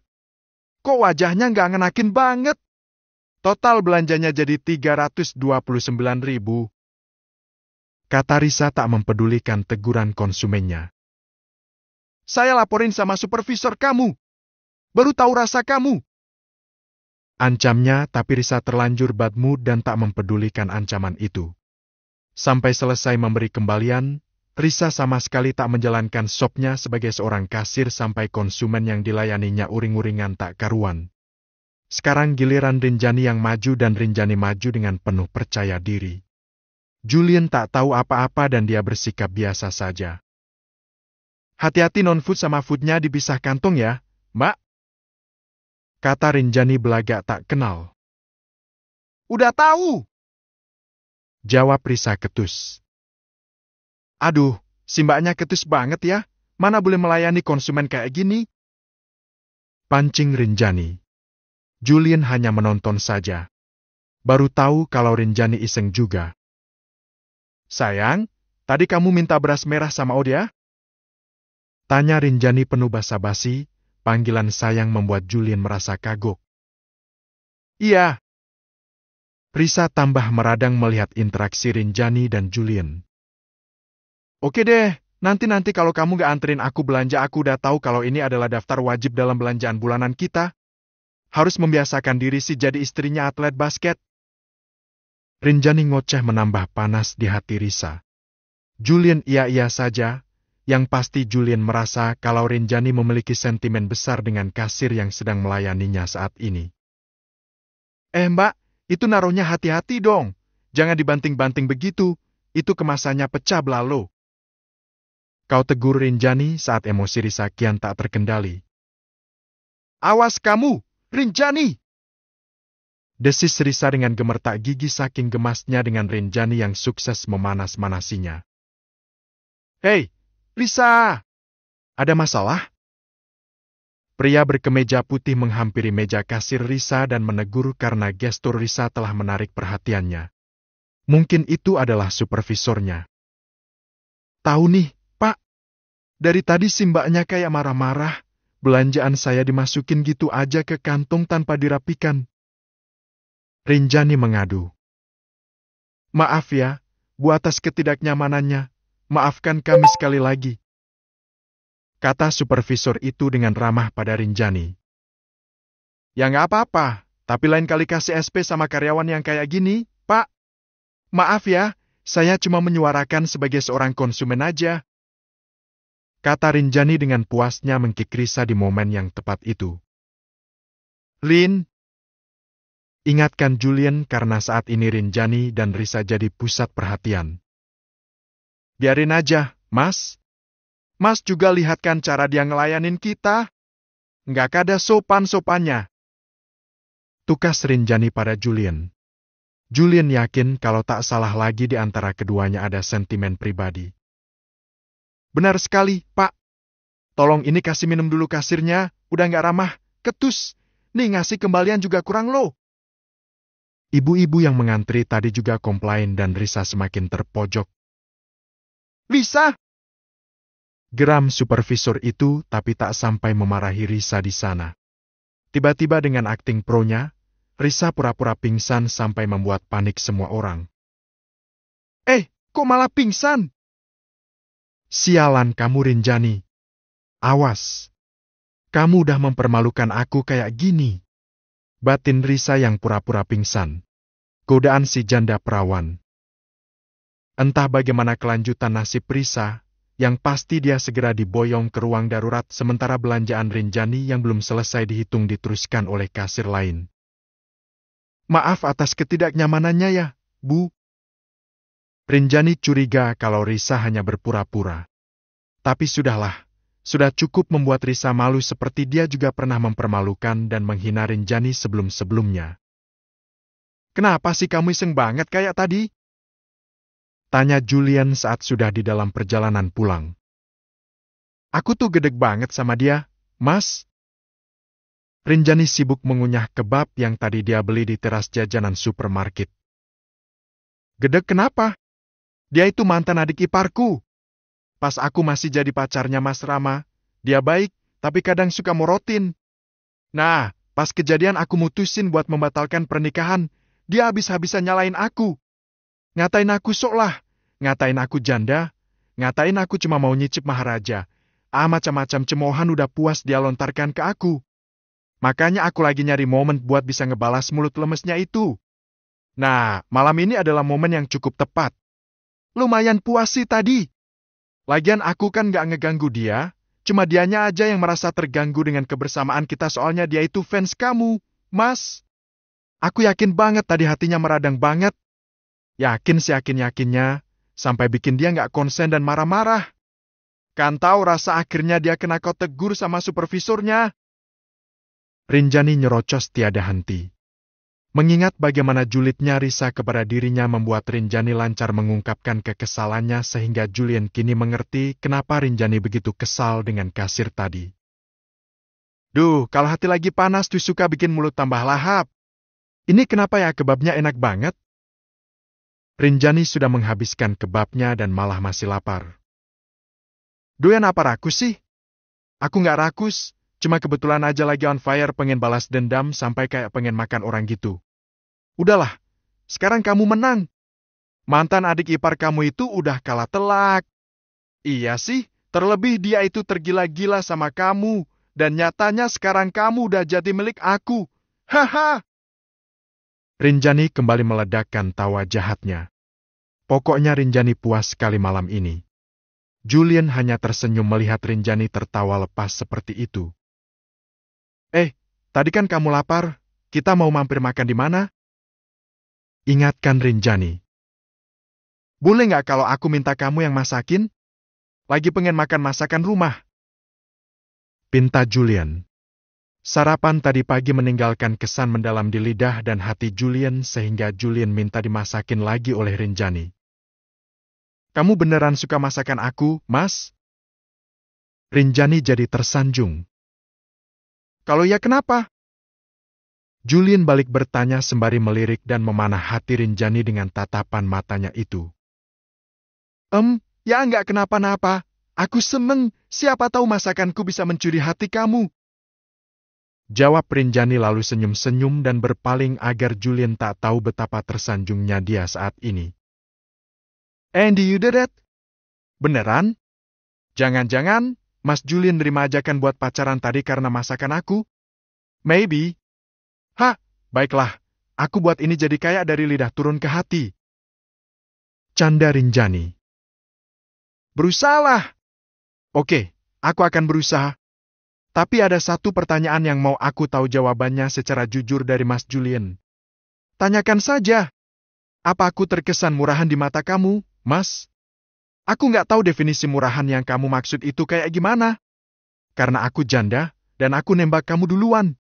Kok wajahnya gak ngenakin banget? Total belanjanya jadi 329.000. Kata Risa tak mempedulikan teguran konsumennya. Saya laporin sama supervisor kamu. Baru tahu rasa kamu. Ancamnya, tapi Risa terlanjur bad mood dan tak mempedulikan ancaman itu. Sampai selesai memberi kembalian, Risa sama sekali tak menjalankan shopnya sebagai seorang kasir sampai konsumen yang dilayaninya uring-uringan tak karuan. Sekarang giliran Rinjani yang maju dan Rinjani maju dengan penuh percaya diri. Julian tak tahu apa-apa dan dia bersikap biasa saja. Hati-hati non-food sama foodnya dipisah kantong ya, Mbak. Kata Rinjani belagak tak kenal. Udah tahu, jawab Risa ketus. Aduh, si mbaknya ketus banget ya, mana boleh melayani konsumen kayak gini? Pancing Rinjani. Julian hanya menonton saja. Baru tahu kalau Rinjani iseng juga. Sayang, tadi kamu minta beras merah sama Odia? Tanya Rinjani penuh basa-basi, panggilan sayang membuat Julian merasa kagok. Iya. Risa tambah meradang melihat interaksi Rinjani dan Julian. Oke deh, nanti kalau kamu gak anterin aku belanja aku udah tahu kalau ini adalah daftar wajib dalam belanjaan bulanan kita. Harus membiasakan diri si jadi istrinya atlet basket. Rinjani ngoceh menambah panas di hati Risa. Julian iya-iya saja. Yang pasti Julian merasa kalau Rinjani memiliki sentimen besar dengan kasir yang sedang melayaninya saat ini. Mbak, itu naruhnya hati-hati dong. Jangan dibanting-banting begitu. Itu kemasannya pecah belalo. Kau tegur Rinjani saat emosi Risa kian tak terkendali. Awas kamu, Rinjani! Desis Risa dengan gemertak gigi saking gemasnya dengan Rinjani yang sukses memanas-manasinya. Hei, Risa! Ada masalah? Pria berkemeja putih menghampiri meja kasir Risa dan menegur karena gestur Risa telah menarik perhatiannya. Mungkin itu adalah supervisornya. Tahu nih, Pak. Dari tadi si mbaknya kayak marah-marah. Belanjaan saya dimasukin gitu aja ke kantong tanpa dirapikan. Rinjani mengadu. Maaf ya, Bu atas ketidaknyamanannya. Maafkan kami sekali lagi. Kata supervisor itu dengan ramah pada Rinjani. Ya nggak apa-apa, tapi lain kali kasih SP sama karyawan yang kayak gini, Pak. Maaf ya, saya cuma menyuarakan sebagai seorang konsumen aja. Kata Rinjani dengan puasnya mengkik Risa di momen yang tepat itu. Lin, ingatkan Julian karena saat ini Rinjani dan Risa jadi pusat perhatian. Biarin aja, Mas. Mas juga lihatkan cara dia ngelayanin kita. Nggak ada sopan-sopannya. Tukas Rinjani pada Julian. Julian yakin kalau tak salah lagi di antara keduanya ada sentimen pribadi. Benar sekali, Pak. Tolong ini kasih minum dulu kasirnya, udah nggak ramah, ketus. Nih ngasih kembalian juga kurang loh. Ibu-ibu yang mengantri tadi juga komplain dan Risa semakin terpojok. Risa! Geram supervisor itu tapi tak sampai memarahi Risa di sana. Tiba-tiba dengan akting pro-nya, Risa pura-pura pingsan sampai membuat panik semua orang. Kok malah pingsan? Sialan kamu Rinjani. Awas. Kamu udah mempermalukan aku kayak gini. Batin Risa yang pura-pura pingsan. Godaan si janda perawan. Entah bagaimana kelanjutan nasib Risa, yang pasti dia segera diboyong ke ruang darurat sementara belanjaan Rinjani yang belum selesai dihitung diteruskan oleh kasir lain. Maaf atas ketidaknyamanannya ya, Bu. Rinjani curiga kalau Risa hanya berpura-pura. Tapi sudahlah, sudah cukup membuat Risa malu seperti dia juga pernah mempermalukan dan menghina Rinjani sebelum-sebelumnya. Kenapa sih kamu iseng banget kayak tadi? Tanya Julian saat sudah di dalam perjalanan pulang. Aku tuh gedeg banget sama dia, Mas. Rinjani sibuk mengunyah kebab yang tadi dia beli di teras jajanan supermarket. Gedeg kenapa? Dia itu mantan adik iparku. Pas aku masih jadi pacarnya Mas Rama, dia baik, tapi kadang suka morotin. Nah, pas kejadian aku mutusin buat membatalkan pernikahan, dia habis-habisan nyalain aku. Ngatain aku sok lah, ngatain aku janda, ngatain aku cuma mau nyicip Maharaja. Macam-macam cemoohan udah puas dia lontarkan ke aku. Makanya aku lagi nyari momen buat bisa ngebalas mulut lemesnya itu. Nah, malam ini adalah momen yang cukup tepat. Lumayan puas sih tadi. Lagian aku kan gak ngeganggu dia, cuma dianya aja yang merasa terganggu dengan kebersamaan kita soalnya dia itu fans kamu, Mas. Aku yakin banget tadi hatinya meradang banget. Yakin seyakin-yakinnya, sampai bikin dia gak konsen dan marah-marah. Kan tahu rasa akhirnya dia kena kau tegur sama supervisornya. Rinjani nyerocos tiada henti. Mengingat bagaimana julidnya Risa kepada dirinya membuat Rinjani lancar mengungkapkan kekesalannya sehingga Julian kini mengerti kenapa Rinjani begitu kesal dengan kasir tadi. Duh, kalau hati lagi panas tuh suka bikin mulut tambah lahap. Ini kenapa ya kebabnya enak banget? Rinjani sudah menghabiskan kebabnya dan malah masih lapar. Doyan apa rakus sih? Aku nggak rakus, cuma kebetulan aja lagi on fire pengen balas dendam sampai kayak pengen makan orang gitu. Udahlah, sekarang kamu menang. Mantan adik ipar kamu itu udah kalah telak. Iya sih, terlebih dia itu tergila-gila sama kamu, dan nyatanya sekarang kamu udah jadi milik aku. Haha! Rinjani kembali meledakkan tawa jahatnya. Pokoknya Rinjani puas sekali malam ini. Julian hanya tersenyum melihat Rinjani tertawa lepas seperti itu. Tadi kan kamu lapar, kita mau mampir makan di mana? Ingatkan Rinjani. Boleh nggak kalau aku minta kamu yang masakin? Lagi pengen makan masakan rumah. Pinta Julian. Sarapan tadi pagi meninggalkan kesan mendalam di lidah dan hati Julian sehingga Julian minta dimasakin lagi oleh Rinjani. Kamu beneran suka masakan aku, Mas? Rinjani jadi tersanjung. Kalau ya kenapa? Julian balik bertanya sembari melirik dan memanah hati Rinjani dengan tatapan matanya itu. Ya enggak kenapa-napa. Aku seneng, siapa tahu masakanku bisa mencuri hati kamu. Jawab Rinjani lalu senyum-senyum dan berpaling agar Julian tak tahu betapa tersanjungnya dia saat ini. Andy, you did it? Beneran? Jangan-jangan Mas Julian nerima ajakan buat pacaran tadi karena masakan aku? Maybe. Baiklah. Aku buat ini jadi kayak dari lidah turun ke hati. Canda Rinjani. Berusahalah. Oke, aku akan berusaha. Tapi ada satu pertanyaan yang mau aku tahu jawabannya secara jujur dari Mas Julian. Tanyakan saja. Apa aku terkesan murahan di mata kamu, Mas? Aku nggak tahu definisi murahan yang kamu maksud itu kayak gimana. Karena aku janda, dan aku nembak kamu duluan.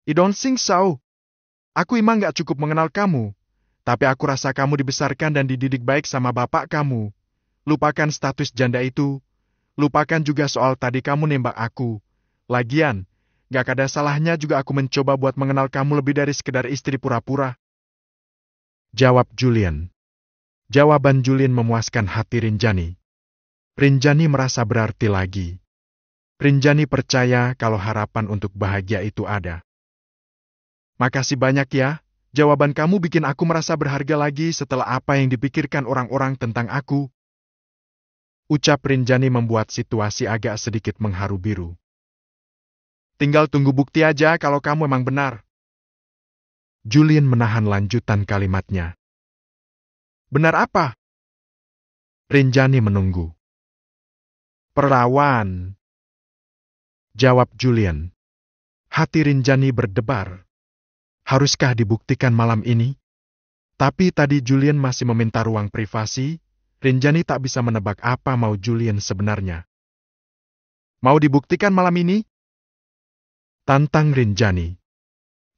I don't think so. Aku emang nggak cukup mengenal kamu. Tapi aku rasa kamu dibesarkan dan dididik baik sama bapak kamu. Lupakan status janda itu. Lupakan juga soal tadi kamu nembak aku. Lagian, gak ada salahnya juga aku mencoba buat mengenal kamu lebih dari sekedar istri pura-pura. Jawab Julian. Jawaban Julian memuaskan hati Rinjani. Rinjani merasa berarti lagi. Rinjani percaya kalau harapan untuk bahagia itu ada. Makasih banyak ya, jawaban kamu bikin aku merasa berharga lagi setelah apa yang dipikirkan orang-orang tentang aku. Ucap Rinjani membuat situasi agak sedikit mengharu biru. Tinggal tunggu bukti aja kalau kamu emang benar. Julian menahan lanjutan kalimatnya. Benar apa? Rinjani menunggu. Perawan. Jawab Julian. Hati Rinjani berdebar. Haruskah dibuktikan malam ini? Tapi tadi Julian masih meminta ruang privasi. Rinjani tak bisa menebak apa mau Julian sebenarnya. Mau dibuktikan malam ini? Tantang Rinjani.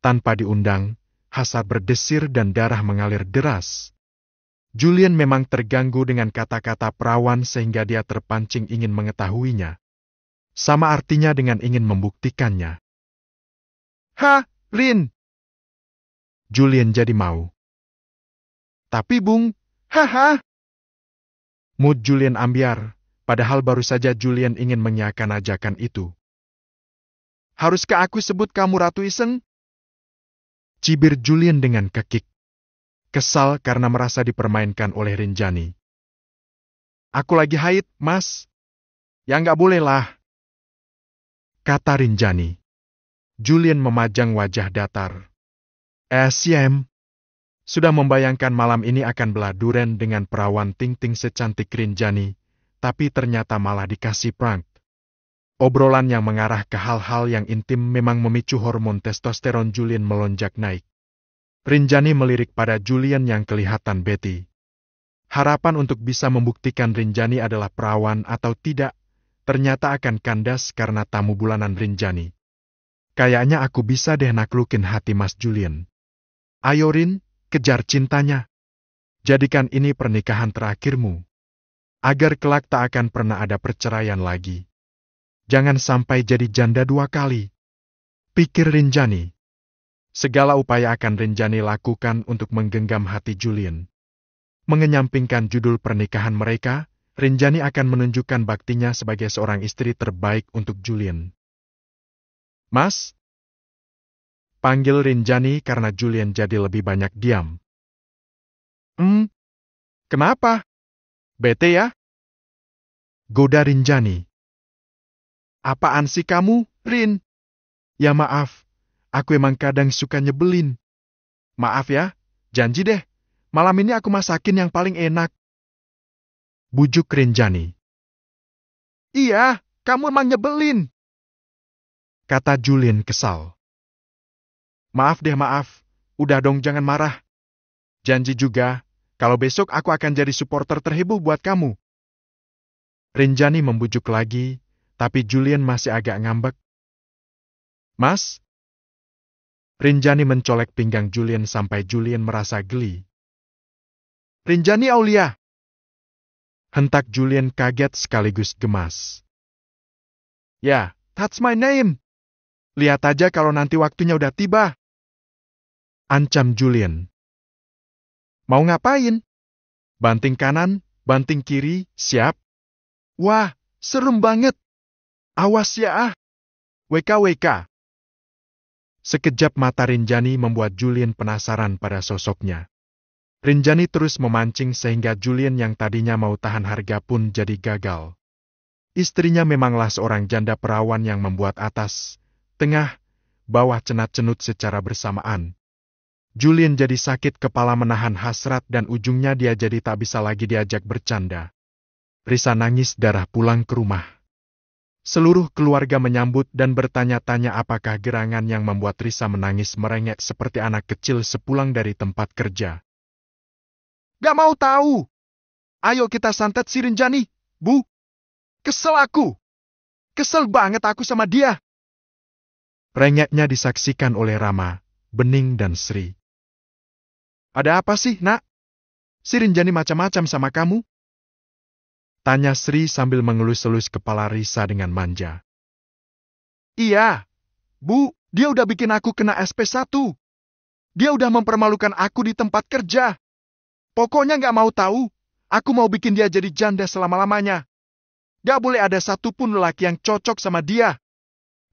Tanpa diundang, hasrat berdesir dan darah mengalir deras. Julian memang terganggu dengan kata-kata perawan sehingga dia terpancing ingin mengetahuinya. Sama artinya dengan ingin membuktikannya. Rin! Julian jadi mau. Tapi Bung, Mood Julian ambiar, padahal baru saja Julian ingin mengiyakan ajakan itu. Haruskah aku sebut kamu Ratu Iseng? Cibir Julian dengan kekik. Kesal karena merasa dipermainkan oleh Rinjani. Aku lagi haid, Mas. Ya nggak boleh lah. Kata Rinjani. Julian memajang wajah datar. Siam. Sudah membayangkan malam ini akan belah duren dengan perawan ting-ting secantik Rinjani, tapi ternyata malah dikasih prank. Obrolan yang mengarah ke hal-hal yang intim memang memicu hormon testosteron Julian melonjak naik. Rinjani melirik pada Julian yang kelihatan beti. Harapan untuk bisa membuktikan Rinjani adalah perawan atau tidak, ternyata akan kandas karena tamu bulanan Rinjani. Kayaknya aku bisa deh naklukin hati Mas Julian. Ayo Rin, kejar cintanya. Jadikan ini pernikahan terakhirmu. Agar kelak tak akan pernah ada perceraian lagi. Jangan sampai jadi janda 2 kali. Pikir Rinjani. Segala upaya akan Rinjani lakukan untuk menggenggam hati Julian. Mengenyampingkan judul pernikahan mereka, Rinjani akan menunjukkan baktinya sebagai seorang istri terbaik untuk Julian. Mas? Panggil Rinjani karena Julian jadi lebih banyak diam. Kenapa? Bete ya? Goda Rinjani. Apaan sih kamu, Rin? Ya maaf, aku emang kadang suka nyebelin. Maaf ya, janji deh, malam ini aku masakin yang paling enak. Bujuk Rinjani. Iya, kamu emang nyebelin, kata Julien kesal. Maaf deh, maaf. Udah dong, jangan marah. Janji juga, kalau besok aku akan jadi supporter terheboh buat kamu. Rinjani membujuk lagi, tapi Julien masih agak ngambek. Mas? Rinjani mencolek pinggang Julien sampai Julien merasa geli. Rinjani Aulia! Hentak Julien kaget sekaligus gemas. Ya, that's my name. Lihat aja kalau nanti waktunya udah tiba. Ancam Julien. Mau ngapain? Banting kanan, banting kiri, siap? Wah, serem banget. Awas ya ah. WKWK. Sekejap mata Rinjani membuat Julien penasaran pada sosoknya. Rinjani terus memancing sehingga Julien yang tadinya mau tahan harga pun jadi gagal. Istrinya memanglah seorang janda perawan yang membuat atas, tengah, bawah cenat-cenut secara bersamaan. Julien jadi sakit kepala menahan hasrat dan ujungnya dia jadi tak bisa lagi diajak bercanda. Risa nangis darah pulang ke rumah. Seluruh keluarga menyambut dan bertanya-tanya apakah gerangan yang membuat Risa menangis merengek seperti anak kecil sepulang dari tempat kerja. Gak mau tahu. Ayo kita santet si Rinjani, Bu. Kesel aku. Kesel banget aku sama dia. Rengeknya disaksikan oleh Rama, Bening dan Sri. Ada apa sih, Nak? Si Rinjani macam-macam sama kamu? Tanya Sri sambil mengelus-elus kepala Risa dengan manja. Iya, Bu, dia udah bikin aku kena SP1. Dia udah mempermalukan aku di tempat kerja. Pokoknya gak mau tahu, aku mau bikin dia jadi janda selama-lamanya. Gak boleh ada satupun lelaki yang cocok sama dia.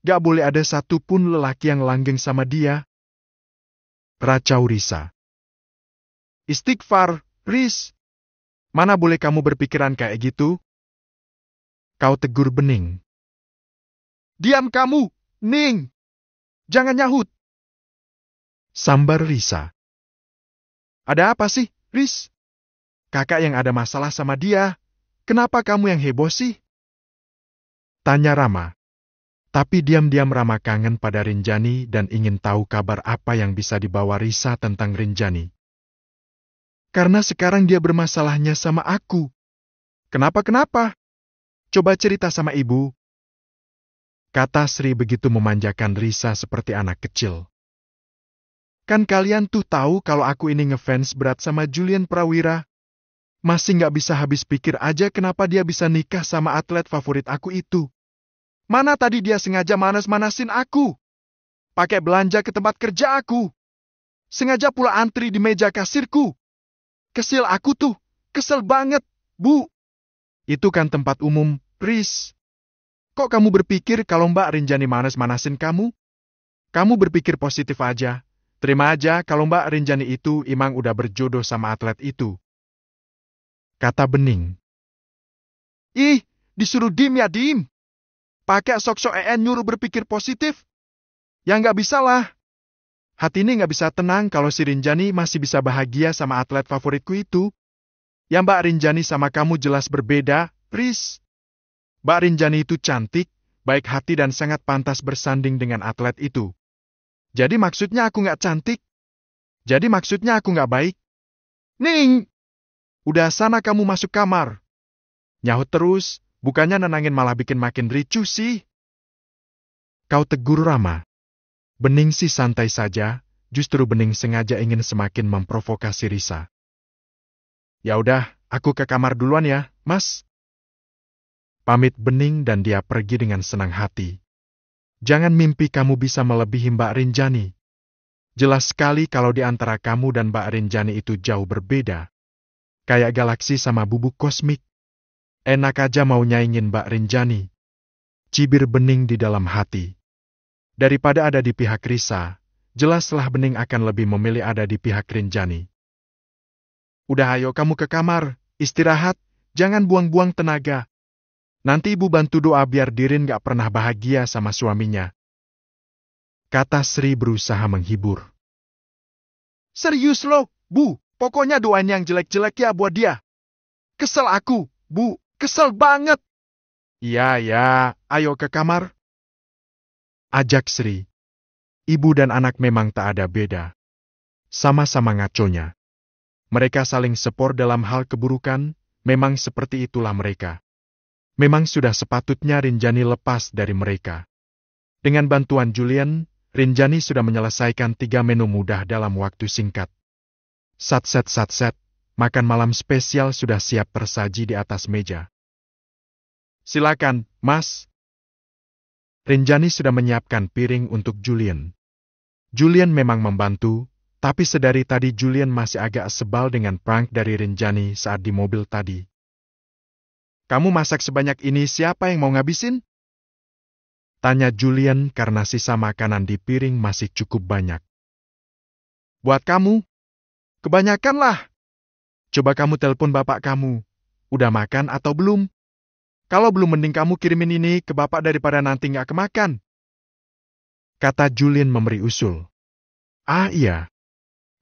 Gak boleh ada satupun lelaki yang langgeng sama dia. Racau Risa. Istighfar, Riz. Mana boleh kamu berpikiran kayak gitu? Kau tegur Bening. Diam kamu, Ning. Jangan nyahut. Sambar Risa. Ada apa sih, Riz? Kakak yang ada masalah sama dia. Kenapa kamu yang heboh sih? Tanya Rama. Tapi diam-diam Rama kangen pada Rinjani dan ingin tahu kabar apa yang bisa dibawa Risa tentang Rinjani. Karena sekarang dia bermasalahnya sama aku. Kenapa? Coba cerita sama ibu. Kata Sri begitu memanjakan Risa seperti anak kecil. Kan kalian tuh tahu kalau aku ini ngefans berat sama Julien Prawira. Masih nggak bisa habis pikir aja kenapa dia bisa nikah sama atlet favorit aku itu. Mana tadi dia sengaja manas-manasin aku. Pakai belanja ke tempat kerja aku. Sengaja pula antri di meja kasirku. Kesel aku tuh, kesel banget, Bu. Itu kan tempat umum, Riz. Kok kamu berpikir kalau Mbak Rinjani manas-manasin kamu? Kamu berpikir positif aja. Terima aja kalau Mbak Rinjani itu emang udah berjodoh sama atlet itu. Kata Bening. Ih, disuruh dim ya dim. Pakai sok-sok nyuruh berpikir positif. Ya nggak bisa lah. Hati ini nggak bisa tenang kalau si Rinjani masih bisa bahagia sama atlet favoritku itu. Ya Mbak Rinjani sama kamu jelas berbeda, Riz. Mbak Rinjani itu cantik, baik hati dan sangat pantas bersanding dengan atlet itu. Jadi maksudnya aku nggak cantik? Jadi maksudnya aku nggak baik? Ning! Udah sana kamu masuk kamar. Nyahut terus, bukannya nenangin malah bikin makin ricuh sih. Kau tegur Rama. Bening sih santai saja, justru Bening sengaja ingin semakin memprovokasi Risa. Ya udah, aku ke kamar duluan ya, Mas. Pamit Bening dan dia pergi dengan senang hati. Jangan mimpi kamu bisa melebihi Mbak Rinjani. Jelas sekali kalau di antara kamu dan Mbak Rinjani itu jauh berbeda. Kayak galaksi sama bubuk kosmik. Enak aja mau nyaingin Mbak Rinjani. Cibir Bening di dalam hati. Daripada ada di pihak Risa, jelaslah Bening akan lebih memilih ada di pihak Rinjani. Udah ayo kamu ke kamar, istirahat, jangan buang-buang tenaga. Nanti ibu bantu doa biar Dirin gak pernah bahagia sama suaminya. kata Sri berusaha menghibur. Serius loh, Bu. Pokoknya doain yang jelek-jelek ya buat dia. Kesel aku, Bu. Kesel banget. Ya, ayo ke kamar. Ajak Sri. Ibu dan anak memang tak ada beda. Sama-sama ngaconya. Mereka saling sepor dalam hal keburukan, memang seperti itulah mereka. Memang sudah sepatutnya Rinjani lepas dari mereka. Dengan bantuan Julian, Rinjani sudah menyelesaikan 3 menu mudah dalam waktu singkat. Satset, makan malam spesial sudah siap tersaji di atas meja. Silakan, Mas. Rinjani sudah menyiapkan piring untuk Julian. Julian memang membantu, tapi sedari tadi Julian masih agak sebal dengan prank dari Rinjani saat di mobil tadi. Kamu masak sebanyak ini, siapa yang mau ngabisin? Tanya Julian karena sisa makanan di piring masih cukup banyak. Buat kamu. Kebanyakan lah. Coba kamu telepon bapak kamu. Udah makan atau belum? Kalau belum mending kamu kirimin ini ke bapak daripada nanti nggak kemakan. Kata Julian memberi usul. Ah iya.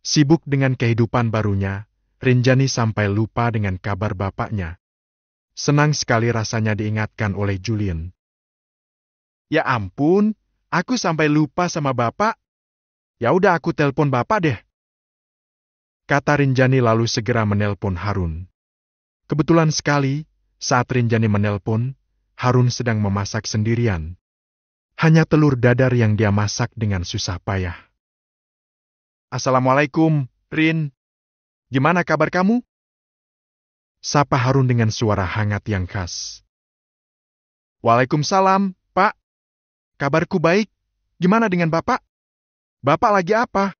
Sibuk dengan kehidupan barunya, Rinjani sampai lupa dengan kabar bapaknya. Senang sekali rasanya diingatkan oleh Julian. Ya ampun, aku sampai lupa sama bapak. Ya udah aku telepon bapak deh. Kata Rinjani lalu segera menelpon Harun. Kebetulan sekali, saat Rinjani menelpon, Harun sedang memasak sendirian. Hanya telur dadar yang dia masak dengan susah payah. Assalamualaikum, Rin. Gimana kabar kamu? Sapa Harun dengan suara hangat yang khas. Waalaikumsalam, Pak. Kabarku baik. Gimana dengan Bapak? Bapak lagi apa?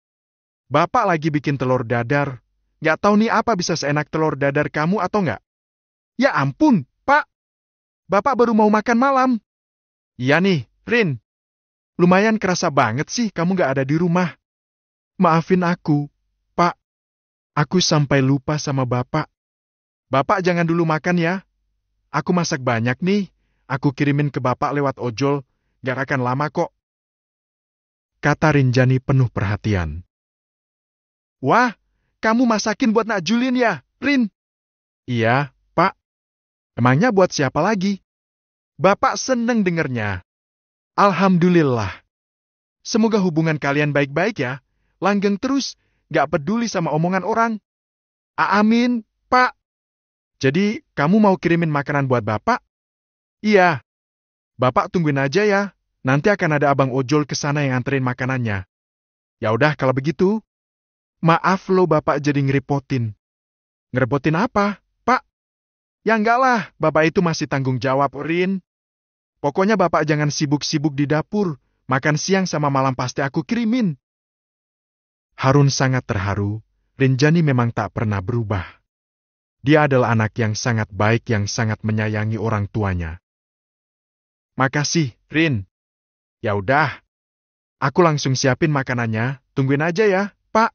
Bapak lagi bikin telur dadar. Nggak tahu nih apa bisa seenak telur dadar kamu atau nggak? Ya ampun, Pak. Bapak baru mau makan malam. Iya nih, Rin. Lumayan kerasa banget sih kamu nggak ada di rumah. Maafin aku, Pak. Aku sampai lupa sama Bapak. Bapak jangan dulu makan ya. Aku masak banyak nih. Aku kirimin ke Bapak lewat ojol. Gak akan lama kok. Kata Rinjani penuh perhatian. Wah, kamu masakin buat Nak Julin ya, Rin? Iya, Pak. Emangnya buat siapa lagi? Bapak seneng dengernya. Alhamdulillah. Semoga hubungan kalian baik-baik ya. Langgeng terus, gak peduli sama omongan orang. Amin, Pak. Jadi, kamu mau kirimin makanan buat Bapak? Iya. Bapak tungguin aja ya. Nanti akan ada abang ojol ke sana yang anterin makanannya. Ya udah kalau begitu. Maaf lo Bapak jadi ngerepotin. Ngerepotin apa, Pak? Ya enggak lah, Bapak itu masih tanggung jawab, Rin. Pokoknya Bapak jangan sibuk-sibuk di dapur. Makan siang sama malam pasti aku kirimin. Harun sangat terharu. Rinjani memang tak pernah berubah. Dia adalah anak yang sangat baik yang sangat menyayangi orang tuanya. Makasih, Rin. Ya udah. Aku langsung siapin makanannya. Tungguin aja ya, Pak.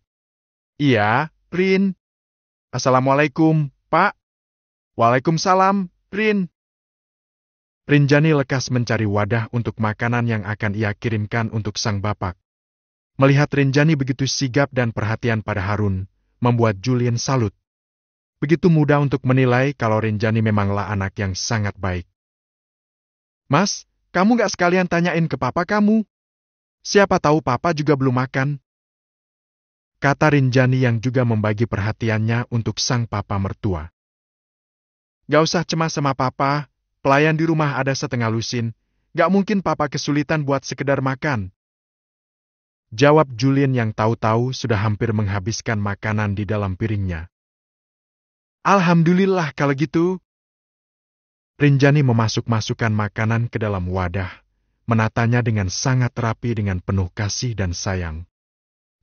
Iya, Rin. Assalamualaikum, Pak. Waalaikumsalam, Rin. Rinjani lekas mencari wadah untuk makanan yang akan ia kirimkan untuk sang bapak. Melihat Rinjani begitu sigap dan perhatian pada Harun, membuat Julian salut. Begitu mudah untuk menilai kalau Rinjani memanglah anak yang sangat baik. Mas, kamu gak sekalian tanyain ke papa kamu? Siapa tahu papa juga belum makan. Kata Rinjani yang juga membagi perhatiannya untuk sang papa mertua. Gak usah cemas sama papa, pelayan di rumah ada setengah lusin. Gak mungkin papa kesulitan buat sekedar makan. Jawab Julian yang tahu-tahu sudah hampir menghabiskan makanan di dalam piringnya. Alhamdulillah kalau gitu. Rinjani memasuk-masukkan makanan ke dalam wadah, menatanya dengan sangat rapi dengan penuh kasih dan sayang.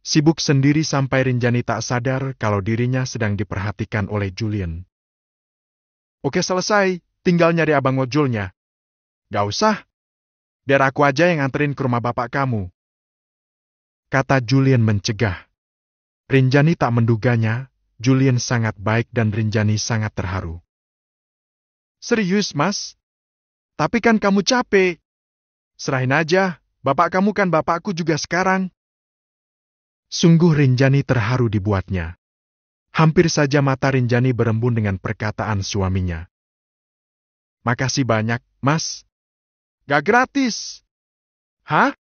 Sibuk sendiri sampai Rinjani tak sadar kalau dirinya sedang diperhatikan oleh Julian. Oke selesai, tinggal nyari abang ojolnya. Gak usah, biar aku aja yang anterin ke rumah bapak kamu. Kata Julian mencegah. Rinjani tak menduganya, Julian sangat baik dan Rinjani sangat terharu. Serius, Mas? Tapi kan kamu capek. Serahin aja, bapak kamu kan bapakku juga sekarang. Sungguh Rinjani terharu dibuatnya. Hampir saja mata Rinjani berembun dengan perkataan suaminya. Makasih banyak, Mas. Gak gratis. Hah?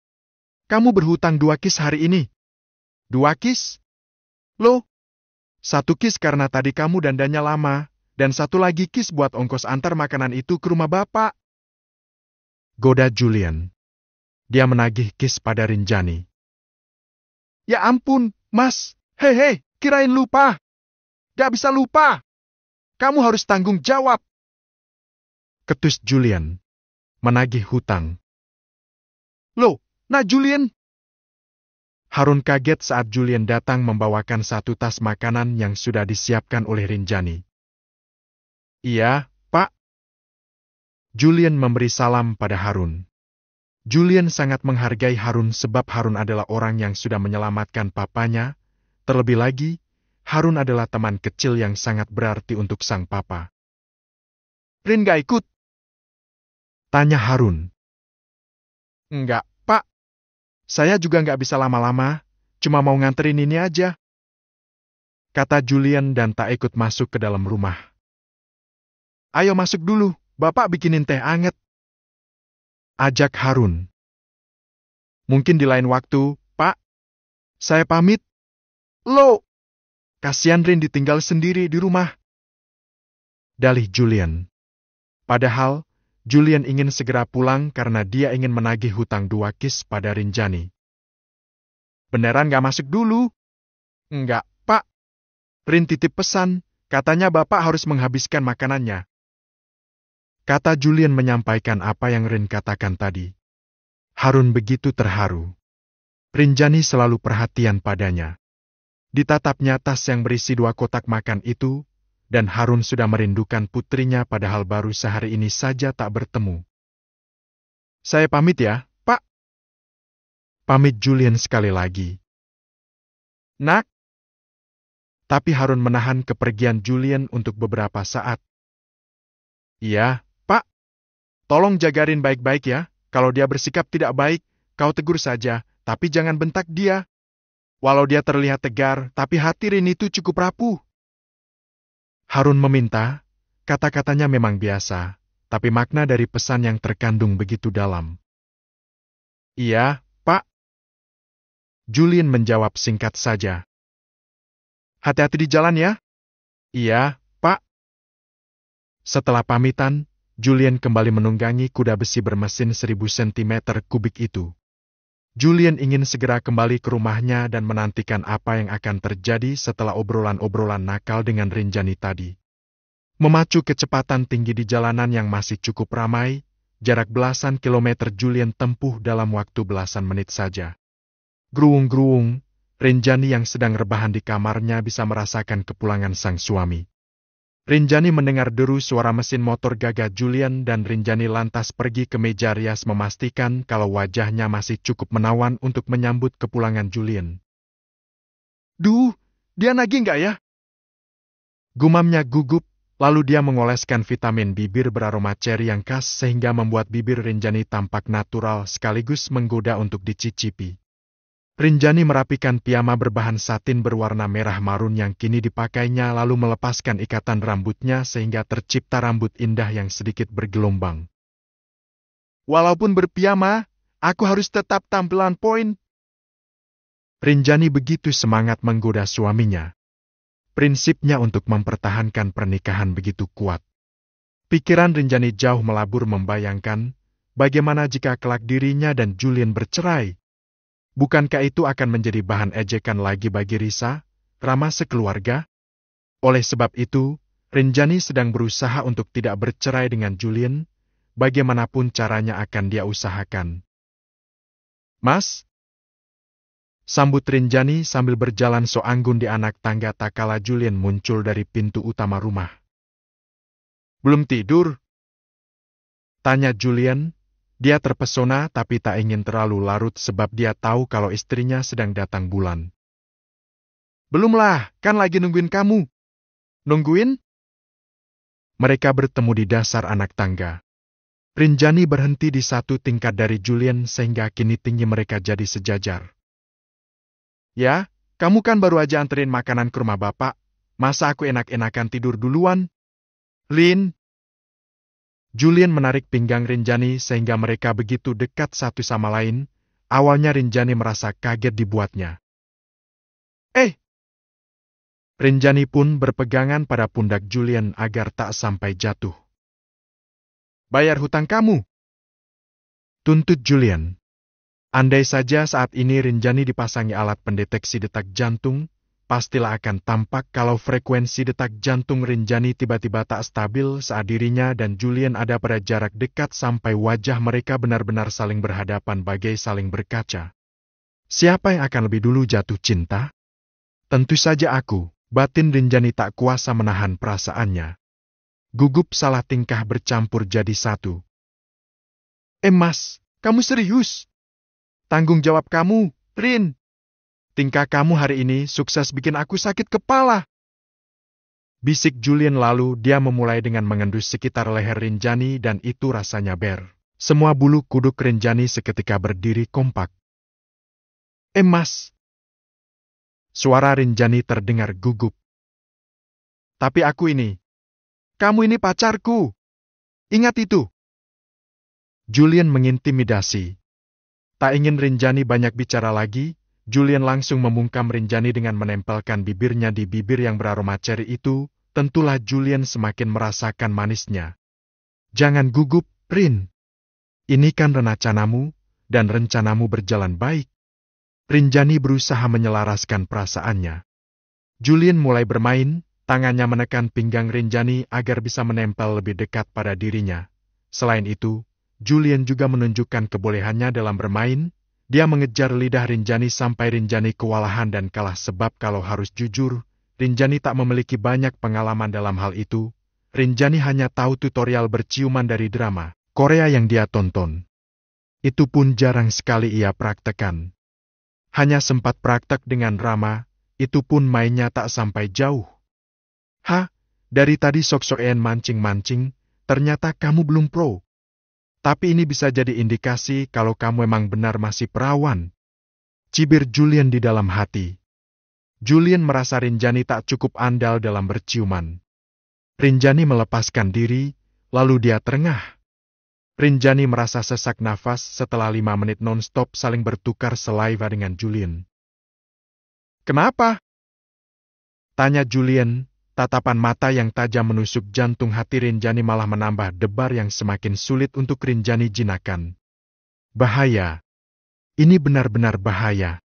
Kamu berhutang 2 kis hari ini? 2 kis? Loh? 1 kis karena tadi kamu dandannya lama, dan 1 lagi kis buat ongkos antar makanan itu ke rumah bapak. Goda Julian. Dia menagih kis pada Rinjani. Ya ampun, Mas. Hei, kirain lupa. Gak bisa lupa. Kamu harus tanggung jawab. Ketus Julian. Menagih hutang. Loh, nah Julian. Harun kaget saat Julian datang membawakan 1 tas makanan yang sudah disiapkan oleh Rinjani. Iya, Pak. Julian memberi salam pada Harun. Julian sangat menghargai Harun sebab Harun adalah orang yang sudah menyelamatkan papanya. Terlebih lagi, Harun adalah teman kecil yang sangat berarti untuk sang papa. Rin gak ikut? Tanya Harun. Enggak, Pak. Saya juga nggak bisa lama-lama, cuma mau nganterin ini aja. Kata Julian dan tak ikut masuk ke dalam rumah. Ayo masuk dulu, Bapak bikinin teh anget. Ajak Harun. Mungkin di lain waktu, Pak. Saya pamit. Loh, kasihan Rin ditinggal sendiri di rumah. Dalih Julian. Padahal, Julian ingin segera pulang karena dia ingin menagih hutang 2 kis pada Rinjani. Beneran gak masuk dulu? Enggak, Pak. Rin titip pesan, katanya Bapak harus menghabiskan makanannya. Kata Julian menyampaikan apa yang Rin katakan tadi. Harun begitu terharu. Rinjani selalu perhatian padanya. Ditatapnya tas yang berisi 2 kotak makan itu, dan Harun sudah merindukan putrinya padahal baru sehari ini saja tak bertemu. Saya pamit ya, Pak. Pamit Julian sekali lagi. Nak. Tapi Harun menahan kepergian Julian untuk beberapa saat. Iya, Pak. Tolong jagain baik-baik ya. Kalau dia bersikap tidak baik, kau tegur saja, tapi jangan bentak dia. Walau dia terlihat tegar, tapi hati Rin itu cukup rapuh. Harun meminta, kata-katanya memang biasa, tapi makna dari pesan yang terkandung begitu dalam. Iya, Pak. Julian menjawab singkat saja. Hati-hati di jalan ya. Iya, Pak. Setelah pamitan, Julian kembali menunggangi kuda besi bermesin 1000 cm kubik itu. Julian ingin segera kembali ke rumahnya dan menantikan apa yang akan terjadi setelah obrolan-obrolan nakal dengan Rinjani tadi. Memacu kecepatan tinggi di jalanan yang masih cukup ramai, jarak belasan kilometer Julian tempuh dalam waktu belasan menit saja. Gruung-gruung, Rinjani yang sedang rebahan di kamarnya bisa merasakan kepulangan sang suami. Rinjani mendengar deru suara mesin motor gagah Julian dan Rinjani lantas pergi ke meja rias memastikan kalau wajahnya masih cukup menawan untuk menyambut kepulangan Julian. Duh, dia nagih nggak ya? Gumamnya gugup, lalu dia mengoleskan vitamin bibir beraroma ceri yang khas sehingga membuat bibir Rinjani tampak natural sekaligus menggoda untuk dicicipi. Rinjani merapikan piyama berbahan satin berwarna merah marun yang kini dipakainya lalu melepaskan ikatan rambutnya sehingga tercipta rambut indah yang sedikit bergelombang. Walaupun berpiyama, aku harus tetap tampilan poin. Rinjani begitu semangat menggoda suaminya. Prinsipnya untuk mempertahankan pernikahan begitu kuat. Pikiran Rinjani jauh melabur membayangkan, bagaimana jika kelak dirinya dan Julian bercerai. Bukankah itu akan menjadi bahan ejekan lagi bagi Risa, Rama sekeluarga? Oleh sebab itu, Rinjani sedang berusaha untuk tidak bercerai dengan Julian, bagaimanapun caranya akan dia usahakan. Mas? Sambut Rinjani sambil berjalan so-anggun di anak tangga tak kala Julian muncul dari pintu utama rumah. Belum tidur? Tanya Julian. Dia terpesona tapi tak ingin terlalu larut sebab dia tahu kalau istrinya sedang datang bulan. Belumlah, kan lagi nungguin kamu. Nungguin? Mereka bertemu di dasar anak tangga. Rinjani berhenti di satu tingkat dari Julian sehingga kini tinggi mereka jadi sejajar. Ya, kamu kan baru aja anterin makanan ke rumah Bapak. Masa aku enak-enakan tidur duluan? Lin. Julian menarik pinggang Rinjani sehingga mereka begitu dekat satu sama lain. Awalnya Rinjani merasa kaget dibuatnya. Rinjani pun berpegangan pada pundak Julian agar tak sampai jatuh. Bayar hutang kamu. Tuntut Julian. Andai saja saat ini Rinjani dipasangi alat pendeteksi detak jantung, pastilah akan tampak kalau frekuensi detak jantung Rinjani tiba-tiba tak stabil saat dirinya dan Julian ada pada jarak dekat sampai wajah mereka benar-benar saling berhadapan bagai saling berkaca. Siapa yang akan lebih dulu jatuh cinta? Tentu saja aku. Batin Rinjani tak kuasa menahan perasaannya. Gugup salah tingkah bercampur jadi satu. Mas, kamu serius? Tanggung jawab kamu, Rin. Tingkah kamu hari ini sukses bikin aku sakit kepala. Bisik Julian lalu dia memulai dengan mengendus sekitar leher Rinjani dan itu rasanya ber. Semua bulu kuduk Rinjani seketika berdiri kompak. Mas. Suara Rinjani terdengar gugup. Tapi kamu ini pacarku. Ingat itu. Julian mengintimidasi. Tak ingin Rinjani banyak bicara lagi, Julian langsung membungkam Rinjani dengan menempelkan bibirnya di bibir yang beraroma ceri itu, tentulah Julian semakin merasakan manisnya. Jangan gugup, Rin. Ini kan rencanamu, dan rencanamu berjalan baik. Rinjani berusaha menyelaraskan perasaannya. Julian mulai bermain, tangannya menekan pinggang Rinjani agar bisa menempel lebih dekat pada dirinya. Selain itu, Julian juga menunjukkan kebolehannya dalam bermain. Dia mengejar lidah Rinjani sampai Rinjani kewalahan dan kalah sebab kalau harus jujur, Rinjani tak memiliki banyak pengalaman dalam hal itu. Rinjani hanya tahu tutorial berciuman dari drama Korea yang dia tonton. Itu pun jarang sekali ia praktekkan. Hanya sempat praktek dengan Rama, itu pun mainnya tak sampai jauh. Dari tadi sok-sokan mancing-mancing, ternyata kamu belum pro. Tapi ini bisa jadi indikasi kalau kamu emang benar masih perawan. Cibir Julian di dalam hati. Julian merasa Rinjani tak cukup andal dalam berciuman. Rinjani melepaskan diri, lalu dia terengah. Rinjani merasa sesak nafas setelah 5 menit non-stop saling bertukar saliva dengan Julian. Kenapa? Tanya Julian, tatapan mata yang tajam menusuk jantung hati Rinjani malah menambah debar yang semakin sulit untuk Rinjani jinakan. Bahaya. Ini benar-benar bahaya.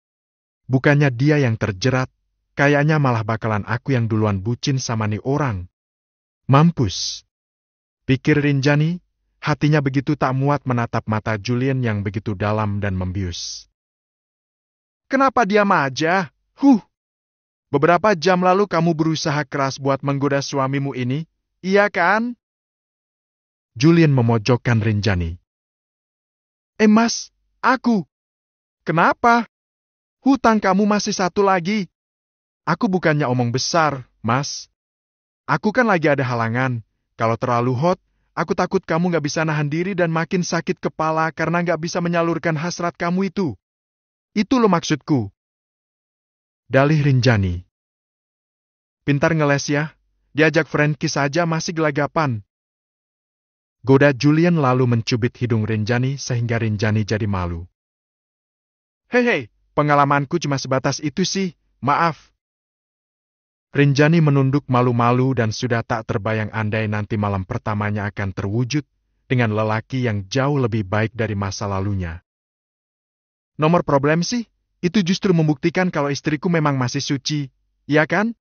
Bukannya dia yang terjerat, kayaknya malah bakalan aku yang duluan bucin sama nih orang. Mampus. Pikir Rinjani. Hatinya begitu tak muat menatap mata Julian yang begitu dalam dan membius. Kenapa diam aja? Beberapa jam lalu kamu berusaha keras buat menggoda suamimu ini, iya kan? Julian memojokkan Rinjani. Mas, aku. Kenapa? Hutang kamu masih satu lagi. Aku bukannya omong besar, Mas. Aku kan lagi ada halangan. Kalau terlalu hot, aku takut kamu gak bisa nahan diri dan makin sakit kepala karena gak bisa menyalurkan hasrat kamu itu. Itu loh maksudku. Dalih Rinjani. Pintar ngeles ya, diajak friend kiss saja masih gelagapan. Goda Julian lalu mencubit hidung Rinjani sehingga Rinjani jadi malu. Hei, pengalamanku cuma sebatas itu sih, maaf. Rinjani menunduk malu-malu dan sudah tak terbayang andai nanti malam pertamanya akan terwujud dengan lelaki yang jauh lebih baik dari masa lalunya. Nomor problem sih, itu justru membuktikan kalau istriku memang masih suci, iya kan?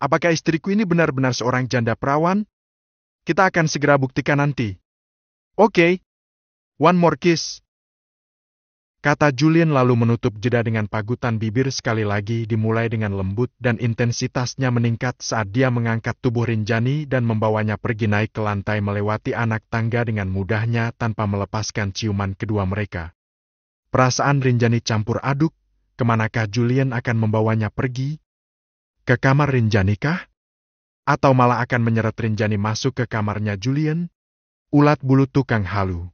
Apakah istriku ini benar-benar seorang janda perawan? Kita akan segera buktikan nanti. Oke. One more kiss. Kata Julian lalu menutup jeda dengan pagutan bibir sekali lagi dimulai dengan lembut dan intensitasnya meningkat saat dia mengangkat tubuh Rinjani dan membawanya pergi naik ke lantai melewati anak tangga dengan mudahnya tanpa melepaskan ciuman kedua mereka. Perasaan Rinjani campur aduk, kemanakah Julian akan membawanya pergi? Ke kamar Rinjani kah? Atau malah akan menyeret Rinjani masuk ke kamarnya Julian? Ulat bulu tukang halu.